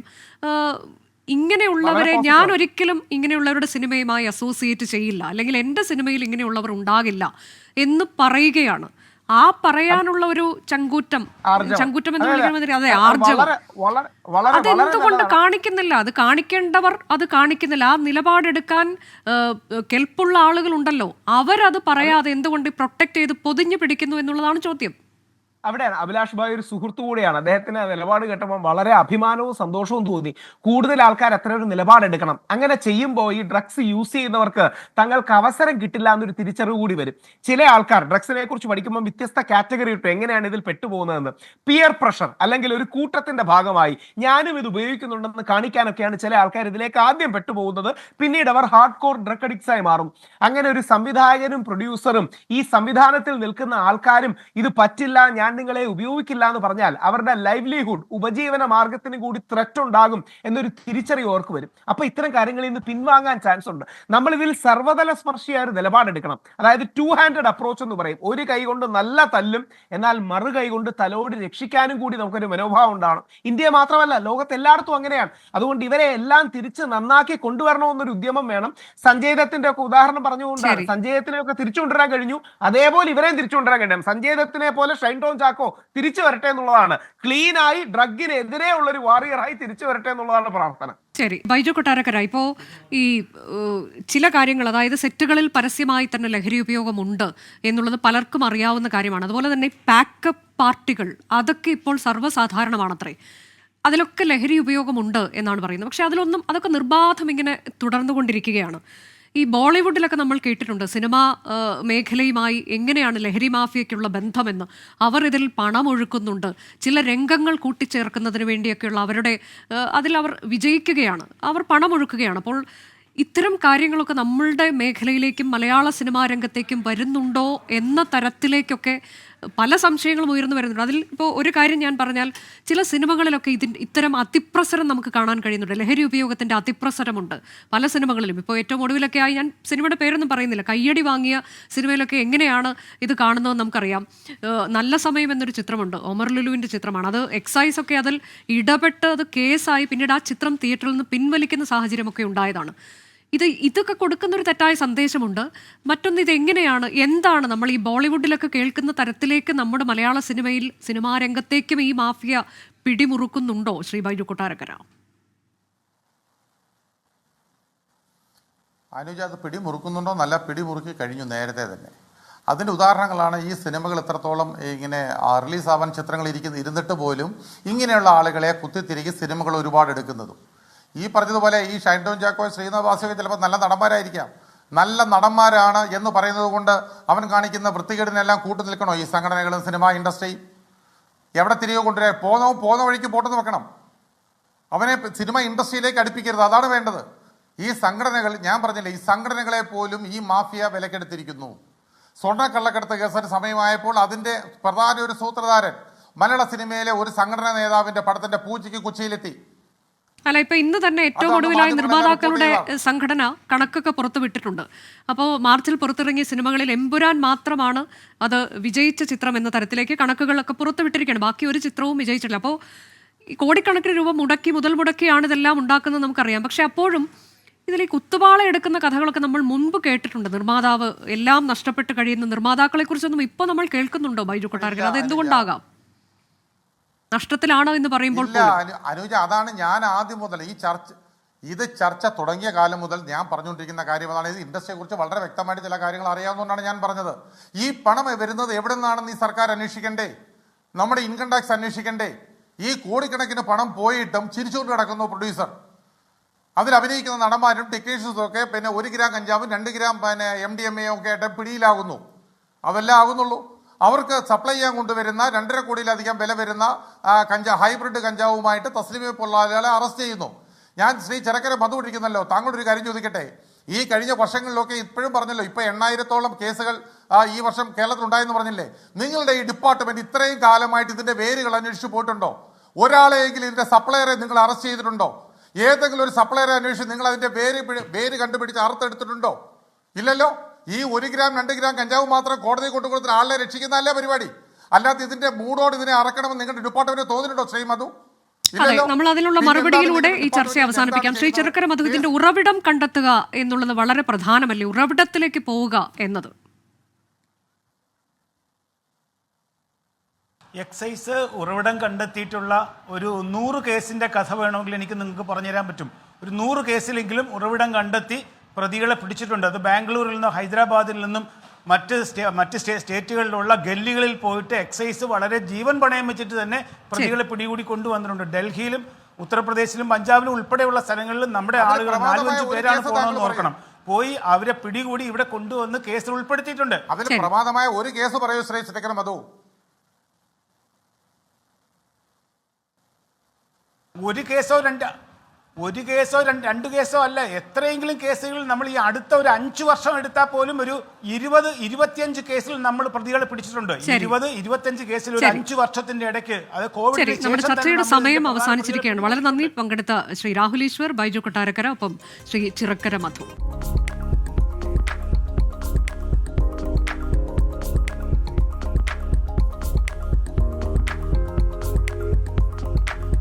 ഇങ്ങനെയുള്ളവരെ ഞാൻ ഒരിക്കലും ഇങ്ങനെയുള്ളവരുടെ സിനിമയുമായി അസോസിയേറ്റ് ചെയ്യില്ല, അല്ലെങ്കിൽ എന്റെ സിനിമയിൽ ഇങ്ങനെയുള്ളവർ ഉണ്ടാകില്ല എന്ന് പറയുകയാണ്. ആ പറയാനുള്ള ഒരു ചങ്കൂറ്റം എന്ന് വിളിക്കണമെന്നില്ല, അതെ, ആർജവം അതെന്തുകൊണ്ട് കാണിക്കുന്നില്ല? അത് കാണിക്കേണ്ടവർ അത് കാണിക്കുന്നില്ല. ആ നിലപാടെടുക്കാൻ കെൽപ്പുള്ള ആളുകളുണ്ടല്ലോ, അവരത് പറയാതെ എന്തുകൊണ്ട് പ്രൊട്ടക്ട് ചെയ്ത് പൊതിഞ്ഞു പിടിക്കുന്നു എന്നുള്ളതാണ് ചോദ്യം. അവിടെയാണ് അഭിലാഷ് ഭായ് ഒരു സുഹൃത്തു കൂടിയാണ്. അദ്ദേഹത്തിന് നിലപാട് കേട്ടപ്പോൾ വളരെ അഭിമാനവും സന്തോഷവും തോന്നി. കൂടുതൽ ആൾക്കാർ അത്ര ഒരു നിലപാടെടുക്കണം. അങ്ങനെ ചെയ്യുമ്പോൾ ഈ ഡ്രഗ്സ് യൂസ് ചെയ്യുന്നവർക്ക് തങ്ങൾക്ക് അവസരം കിട്ടില്ല എന്നൊരു തിരിച്ചറിവ് കൂടി വരും. ചില ആൾക്കാർ ഡ്രഗ്സിനെ കുറിച്ച് പഠിക്കുമ്പോൾ വ്യത്യസ്ത കാറ്റഗറി ഇട്ടു എങ്ങനെയാണ് ഇതിൽ പെട്ടുപോകുന്നതെന്ന്. പിയർ പ്രഷർ, അല്ലെങ്കിൽ ഒരു കൂട്ടത്തിന്റെ ഭാഗമായി ഞാനും ഇത് ഉപയോഗിക്കുന്നുണ്ടെന്ന് കാണിക്കാനൊക്കെയാണ് ചില ആൾക്കാർ ഇതിലേക്ക് ആദ്യം പെട്ടുപോകുന്നത്. പിന്നീട് അവർ ഹാർഡ് കോർ ഡ്രഗ് അഡിക്ട്സ് ആയി മാറും. അങ്ങനെ ഒരു സംവിധായകനും പ്രൊഡ്യൂസറും ഈ സംവിധാനത്തിൽ നിൽക്കുന്ന ആൾക്കാരും ഇത് പറ്റില്ല, ഞാൻ നിങ്ങളെ ഉപയോഗിക്കില്ല എന്ന് പറഞ്ഞാൽ അവരുടെ ലൈവ്ലിഹുഡ്, ഉപജീവന മാർഗത്തിന് കൂടി ത്രെറ്റ് ഉണ്ടാകും എന്നൊരു തിരിച്ചറിവ് അവർക്ക് വരും. അപ്പൊ ഇത്തരം കാര്യങ്ങളിൽ നിന്ന് പിൻവാങ്ങാൻ ചാൻസ് ഉണ്ട്. നമ്മൾ ഇതിൽ സർവ്വതല സ്പർശിയായ ഒരു നിലപാടെടുക്കണം. അതായത് 2-handed അപ്രോച്ച് എന്ന് പറയും. ഒരു കൈ കൊണ്ട് നല്ല തല്ലും, എന്നാൽ മറു കൈ കൊണ്ട് തലോടി രക്ഷിക്കാനും കൂടി നമുക്കൊരു മനോഭാവം ഉണ്ടാവണം. ഇന്ത്യ മാത്രമല്ല, ലോകത്ത് എല്ലായിടത്തും അങ്ങനെയാണ്. അതുകൊണ്ട് ഇവരെ എല്ലാം തിരിച്ച് നന്നാക്കി കൊണ്ടുവരണമെന്നൊരു ഉദ്യമം വേണം. സഞ്ജയ് ദത്തിന്റെ ഒക്കെ ഉദാഹരണം പറഞ്ഞുകൊണ്ടാണ്. സഞ്ജയ് ദത്തിനെ ഒക്കെ തിരിച്ചു കൊണ്ടുവരാൻ കഴിഞ്ഞു, അതേപോലെ ഇവരെയും തിരിച്ചു കൊണ്ടുവരാൻ കഴിയണം. സഞ്ജയ് ദത്തിനെ പോലെ ഷൈൻ ടോം ചാക്കോ തിരിച്ചു വരട്ടെ എന്നുള്ളതാണ്. ക്ലീനായി ഡ്രഗിനെതിരെയുള്ള ഒരു വാറിയറായി തിരിച്ചു വരട്ടെ എന്നുള്ളതാണ് പ്രാർത്ഥന. ശരി, ബൈജു കൊട്ടാരക്കര, ഇപ്പോൾ ഈ ചില കാര്യങ്ങൾ, അതായത് സെറ്റുകളിൽ പരസ്യമായി തന്നെ ലഹരി ഉപയോഗമുണ്ട് എന്നുള്ളത് പലർക്കും അറിയാവുന്ന കാര്യമാണ്. അതുപോലെ തന്നെ പാക്കപ്പ് പാർട്ടികൾ, അതൊക്കെ ഇപ്പോൾ സർവ്വസാധാരണമാണത്രേ. അതിലൊക്കെ ലഹരി ഉപയോഗമുണ്ട് എന്നാണ് പറയുന്നത്. പക്ഷെ അതിലൊന്നും, അതൊക്കെ നിർബാധം ഇങ്ങനെ തുടർന്നുകൊണ്ടിരിക്കുകയാണ്. ഈ ബോളിവുഡിലൊക്കെ നമ്മൾ കേട്ടിട്ടുണ്ട് സിനിമാ മേഖലയുമായി എങ്ങനെയാണ് ലഹരി മാഫിയയ്ക്കുള്ള ബന്ധമെന്ന്. അവർ ഇതിൽ പണം ഒഴുക്കുന്നുണ്ട്, ചില രംഗങ്ങൾ കൂട്ടിച്ചേർക്കുന്നതിന് വേണ്ടിയൊക്കെയുള്ള അവരുടെ അതിലവർ വിജയിക്കുകയാണ്, അവർ പണം ഒഴുക്കുകയാണ്. അപ്പോൾ ഇത്തരം കാര്യങ്ങളൊക്കെ നമ്മളുടെ മേഖലയിലേക്കും മലയാള സിനിമാ രംഗത്തേക്കും വരുന്നുണ്ടോ എന്ന തരത്തിലേക്കൊക്കെ പല സംശയങ്ങളും ഉയർന്നു വരുന്നുണ്ട്. അതിൽ ഇപ്പോൾ ഒരു കാര്യം ഞാൻ പറഞ്ഞാൽ, ചില സിനിമകളിലൊക്കെ ഇത്തരം അതിപ്രസരം നമുക്ക് കാണാൻ കഴിയുന്നുണ്ട്. ലഹരി ഉപയോഗത്തിൻ്റെ അതിപ്രസരമുണ്ട് പല സിനിമകളിലും. ഇപ്പോൾ ഏറ്റവും ഒടുവിലൊക്കെ ആയി, ഞാൻ സിനിമയുടെ പേരൊന്നും പറയുന്നില്ല, കയ്യടി വാങ്ങിയ സിനിമയിലൊക്കെ എങ്ങനെയാണ് ഇത് കാണുന്നതെന്ന് നമുക്കറിയാം. നല്ല സമയം എന്നൊരു ചിത്രമുണ്ട്, ഒമർ ലുലുവിൻ്റെ ചിത്രമാണ്. അത് എക്സൈസ് ഒക്കെ അതിൽ ഇടപെട്ട് അത് കേസായി, പിന്നീട് ആ ചിത്രം തിയേറ്ററിൽ നിന്ന് പിൻവലിക്കുന്ന സാഹചര്യമൊക്കെ ഉണ്ടായതാണ്. ഇതൊക്കെ കൊടുക്കുന്ന ഒരു തെറ്റായ സന്ദേശമുണ്ട്. മറ്റൊന്ന്, ഇത് എങ്ങനെയാണ്, എന്താണ് നമ്മൾ ഈ ബോളിവുഡിലൊക്കെ കേൾക്കുന്ന തരത്തിലേക്ക് നമ്മുടെ മലയാള സിനിമയിൽ, സിനിമാ രംഗത്തേക്കും ഈ മാഫിയ പിടിമുറുക്കുന്നുണ്ടോ ശ്രീ ബൈജു കൊട്ടാരക്കര? അനുജ, അത് പിടിമുറുക്കുന്നുണ്ടോ? നല്ല പിടിമുറുക്കി കഴിഞ്ഞു നേരത്തെ തന്നെ. അതിൻ്റെ ഉദാഹരണങ്ങളാണ് ഈ സിനിമകൾ ഇത്രത്തോളം ഇങ്ങനെ റിലീസാവാൻ ചിത്രങ്ങൾ ഇരുന്നിട്ട് പോലും ഇങ്ങനെയുള്ള ആളുകളെ കുത്തിത്തിരികെ സിനിമകൾ ഒരുപാട് എടുക്കുന്നതും. ഈ പറഞ്ഞതുപോലെ ഈ ഷൈൻ ടോം ചാക്കോ, ശ്രീനാഥ് ഭാസിയൊക്കെ ചിലപ്പോൾ നല്ല നടന്മാരായിരിക്കാം. നല്ല നടന്മാരാണ് എന്ന് പറയുന്നത് കൊണ്ട് അവൻ കാണിക്കുന്ന വൃത്തികേടിനെല്ലാം കൂട്ടു നിൽക്കണോ ഈ സംഘടനകളും സിനിമാ ഇൻഡസ്ട്രിയും? എവിടെ തിരികെ കൊണ്ടുവരാൻ പോകുന്ന വഴിക്ക് പോട്ടെന്ന് വെക്കണം. അവനെ സിനിമ ഇൻഡസ്ട്രിയിലേക്ക് അടുപ്പിക്കരുത്, അതാണ് വേണ്ടത്. ഈ സംഘടനകൾ, ഞാൻ പറഞ്ഞില്ലേ, ഈ സംഘടനകളെ പോലും ഈ മാഫിയ വിലക്കെടുത്തിരിക്കുന്നു. സ്വർണ്ണക്കള്ളക്കടത്ത് കേസിന് സമയമായപ്പോൾ അതിൻ്റെ പ്രധാന ഒരു സൂത്രധാരൻ മലയാള സിനിമയിലെ ഒരു സംഘടനാ നേതാവിൻ്റെ പടത്തിൻ്റെ പൂജയ്ക്ക് കൊച്ചിയിലെത്തി. അല്ല, ഇപ്പൊ ഇന്ന് തന്നെ ഏറ്റവും ഒടുവിലായി നിർമ്മാതാക്കളുടെ സംഘടന കണക്കൊക്കെ പുറത്തുവിട്ടിട്ടുണ്ട്. അപ്പോൾ മാർച്ചിൽ പുറത്തിറങ്ങിയ സിനിമകളിൽ എമ്പുരാൻ മാത്രമാണ് അത് വിജയിച്ച ചിത്രം എന്ന തരത്തിലേക്ക് കണക്കുകളൊക്കെ പുറത്തുവിട്ടിരിക്കുകയാണ്. ബാക്കി ഒരു ചിത്രവും വിജയിച്ചിട്ടില്ല. അപ്പോൾ ഈ കോടിക്കണക്കിന് രൂപ മുതൽ മുടക്കിയാണ് ഇതെല്ലാം ഉണ്ടാക്കുന്നത് നമുക്കറിയാം. പക്ഷെ അപ്പോഴും ഇതിൽ ഈ കുത്തുപാള എടുക്കുന്ന കഥകളൊക്കെ നമ്മൾ മുൻപ് കേട്ടിട്ടുണ്ട്. നിർമ്മാതാവ് എല്ലാം നഷ്ടപ്പെട്ട് കഴിയുന്ന നിർമ്മാതാക്കളെ കുറിച്ചൊന്നും ഇപ്പൊ നമ്മൾ കേൾക്കുന്നുണ്ടോ ബൈജു കൊട്ടാരക്കര? അത് എന്തുകൊണ്ടാകാം? നഷ്ടത്തിലാണോ എന്ന് പറയുമ്പോൾ അനുജ, അതാണ് ഞാൻ ആദ്യം മുതൽ ഇത് ചർച്ച തുടങ്ങിയ കാലം മുതൽ ഞാൻ പറഞ്ഞുകൊണ്ടിരിക്കുന്ന കാര്യം അതാണ്. ഇത് ഇൻഡസ്ട്രിയെ കുറിച്ച് വളരെ വ്യക്തമായിട്ട് ചില കാര്യങ്ങൾ അറിയാവുന്നതുകൊണ്ടാണ് ഞാൻ പറഞ്ഞത്. ഈ പണം വരുന്നത് എവിടെ നിന്നാണെന്ന് ഈ സർക്കാർ അന്വേഷിക്കണ്ടേ? നമ്മുടെ ഇൻകം ടാക്സ് അന്വേഷിക്കണ്ടേ? ഈ കോടിക്കണക്കിന് പണം പോയിട്ടും ചിരിച്ചുകൊണ്ട് കിടക്കുന്നു പ്രൊഡ്യൂസർ. അതിൽ അഭിനയിക്കുന്ന നടന്മാരും ടെക്നീഷ്യൻസും ഒക്കെ പിന്നെ 1 ഗ്രാം കഞ്ചാവും 2 ഗ്രാം MDMA ഒക്കെ ആയിട്ട് പിടിയിലാകുന്നു. അതെല്ലാം ആകുന്നുള്ളൂ. അവർക്ക് സപ്ലൈ ചെയ്യാൻ കൊണ്ടുവരുന്ന 2.5 കോടിയിലധികം വില വരുന്ന ഹൈബ്രിഡ് കഞ്ചാവുമായിട്ട് തസ്ലിമയെ പോലുള്ള അറസ്റ്റ് ചെയ്യുന്നു. ഞാൻ ശ്രീ ചിറക്കര മധു ഇരിക്കുന്നല്ലോ, താങ്കളൊരു കാര്യം ചോദിക്കട്ടെ. ഈ കഴിഞ്ഞ വർഷങ്ങളിലൊക്കെ ഇപ്പോഴും പറഞ്ഞല്ലോ, ഇപ്പൊ 8000-ഓളം കേസുകൾ ഈ വർഷം കേരളത്തിൽ ഉണ്ടായെന്ന് പറഞ്ഞില്ലേ? നിങ്ങളുടെ ഈ ഡിപ്പാർട്ട്മെന്റ് ഇത്രയും കാലമായിട്ട് ഇതിന്റെ വേരുകൾ അന്വേഷിച്ച് പോയിട്ടുണ്ടോ? ഒരാളെയെങ്കിലും ഇതിന്റെ സപ്ലയറെ നിങ്ങൾ അറസ്റ്റ് ചെയ്തിട്ടുണ്ടോ? ഏതെങ്കിലും ഒരു സപ്ലയറെ അന്വേഷിച്ച് നിങ്ങൾ അതിന്റെ വേര് കണ്ടുപിടിച്ച് അറുത്തെടുത്തിട്ടുണ്ടോ? ഇല്ലല്ലോ. ഈ 1 ഗ്രാം 2 ഗ്രാം കഞ്ചാവ് മാത്രം കോടതി കൊണ്ടുകൊടുത്ത ആളെ രക്ഷിക്കുന്നതല്ല പരിപാടി. അല്ലാതെ ഇതിന്റെ മൂടോട് ഇതിനെ അറക്കണമെന്ന് നിങ്ങളുടെ ഡിപ്പാർട്ട്മെന്റ് തോന്നിയിട്ടുണ്ടോ ശ്രീ മധു? അതെ, നമ്മൾ അതിനുള്ള മറുപടിയിലൂടെ ഈ ചർച്ച അവസാനിപ്പിക്കാം. ശ്രീ ചിറക്കര മധു, ഇതിന്റെ ഉറവിടം കണ്ടെത്തുക എന്നുള്ളത് വളരെ പ്രധാനമല്ലേ? ഉറവിടത്തിലേക്ക് പോവുക എന്നത് എക്സൈസ് ഉറവിടം കണ്ടെത്തിയിട്ടുള്ള ഒരു 100 കേസിന്റെ കഥ വേണമെങ്കിൽ എനിക്ക് നിങ്ങൾക്ക് പറഞ്ഞുതരാൻ പറ്റും. ഒരു 100 കേസിലെങ്കിലും ഉറവിടം കണ്ടെത്തി പ്രതികളെ പിടിച്ചിട്ടുണ്ട്. അത് ബാംഗ്ലൂരിൽ നിന്നും ഹൈദരാബാദിൽ നിന്നും മറ്റ് സ്റ്റേറ്റുകളിലുള്ള ഗല്ലികളിൽ പോയിട്ട് എക്സൈസ് വളരെ ജീവൻ പണയം വെച്ചിട്ട് തന്നെ പ്രതികളെ പിടികൂടി കൊണ്ടുവന്നിട്ടുണ്ട്. ഡൽഹിയിലും ഉത്തർപ്രദേശിലും പഞ്ചാബിലും ഉൾപ്പെടെയുള്ള സ്ഥലങ്ങളിലും നമ്മുടെ ആളുകൾ 4-5 പേരാണ് പോകണമെന്ന് ഓർക്കണം. പോയി അവരെ പിടികൂടി ഇവിടെ കൊണ്ടുവന്ന് കേസിൽ ഉൾപ്പെടുത്തിയിട്ടുണ്ട്. അതിൽ പ്രമാദമായ ഒരു കേസ് പറയൂ ശ്രീ ചിറക്കര മധു. ഒരു കേസോ രണ്ട് കേസോ അല്ല, എത്രയെങ്കിലും കേസുകൾ നമ്മൾ ഈ അടുത്ത ഒരു 5 വർഷം എടുത്താൽ പോലും ഒരു 20-25 കേസിൽ നമ്മൾ പ്രതികളെ പിടിച്ചിട്ടുണ്ട്. 20-25 കേസിൽ ഒരു 5 വർഷത്തിന്റെ ഇടയ്ക്ക്. അത് കോവിഡ്. നമ്മുടെ ചർച്ചയുടെ സമയം അവസാനിച്ചിരിക്കുകയാണ്. വളരെ നന്ദി പങ്കെടുത്ത ശ്രീ രാഹുൽ ഈശ്വർ, ബൈജു കൊട്ടാരക്കര, ഒപ്പം ശ്രീ ചിറക്കര മധു.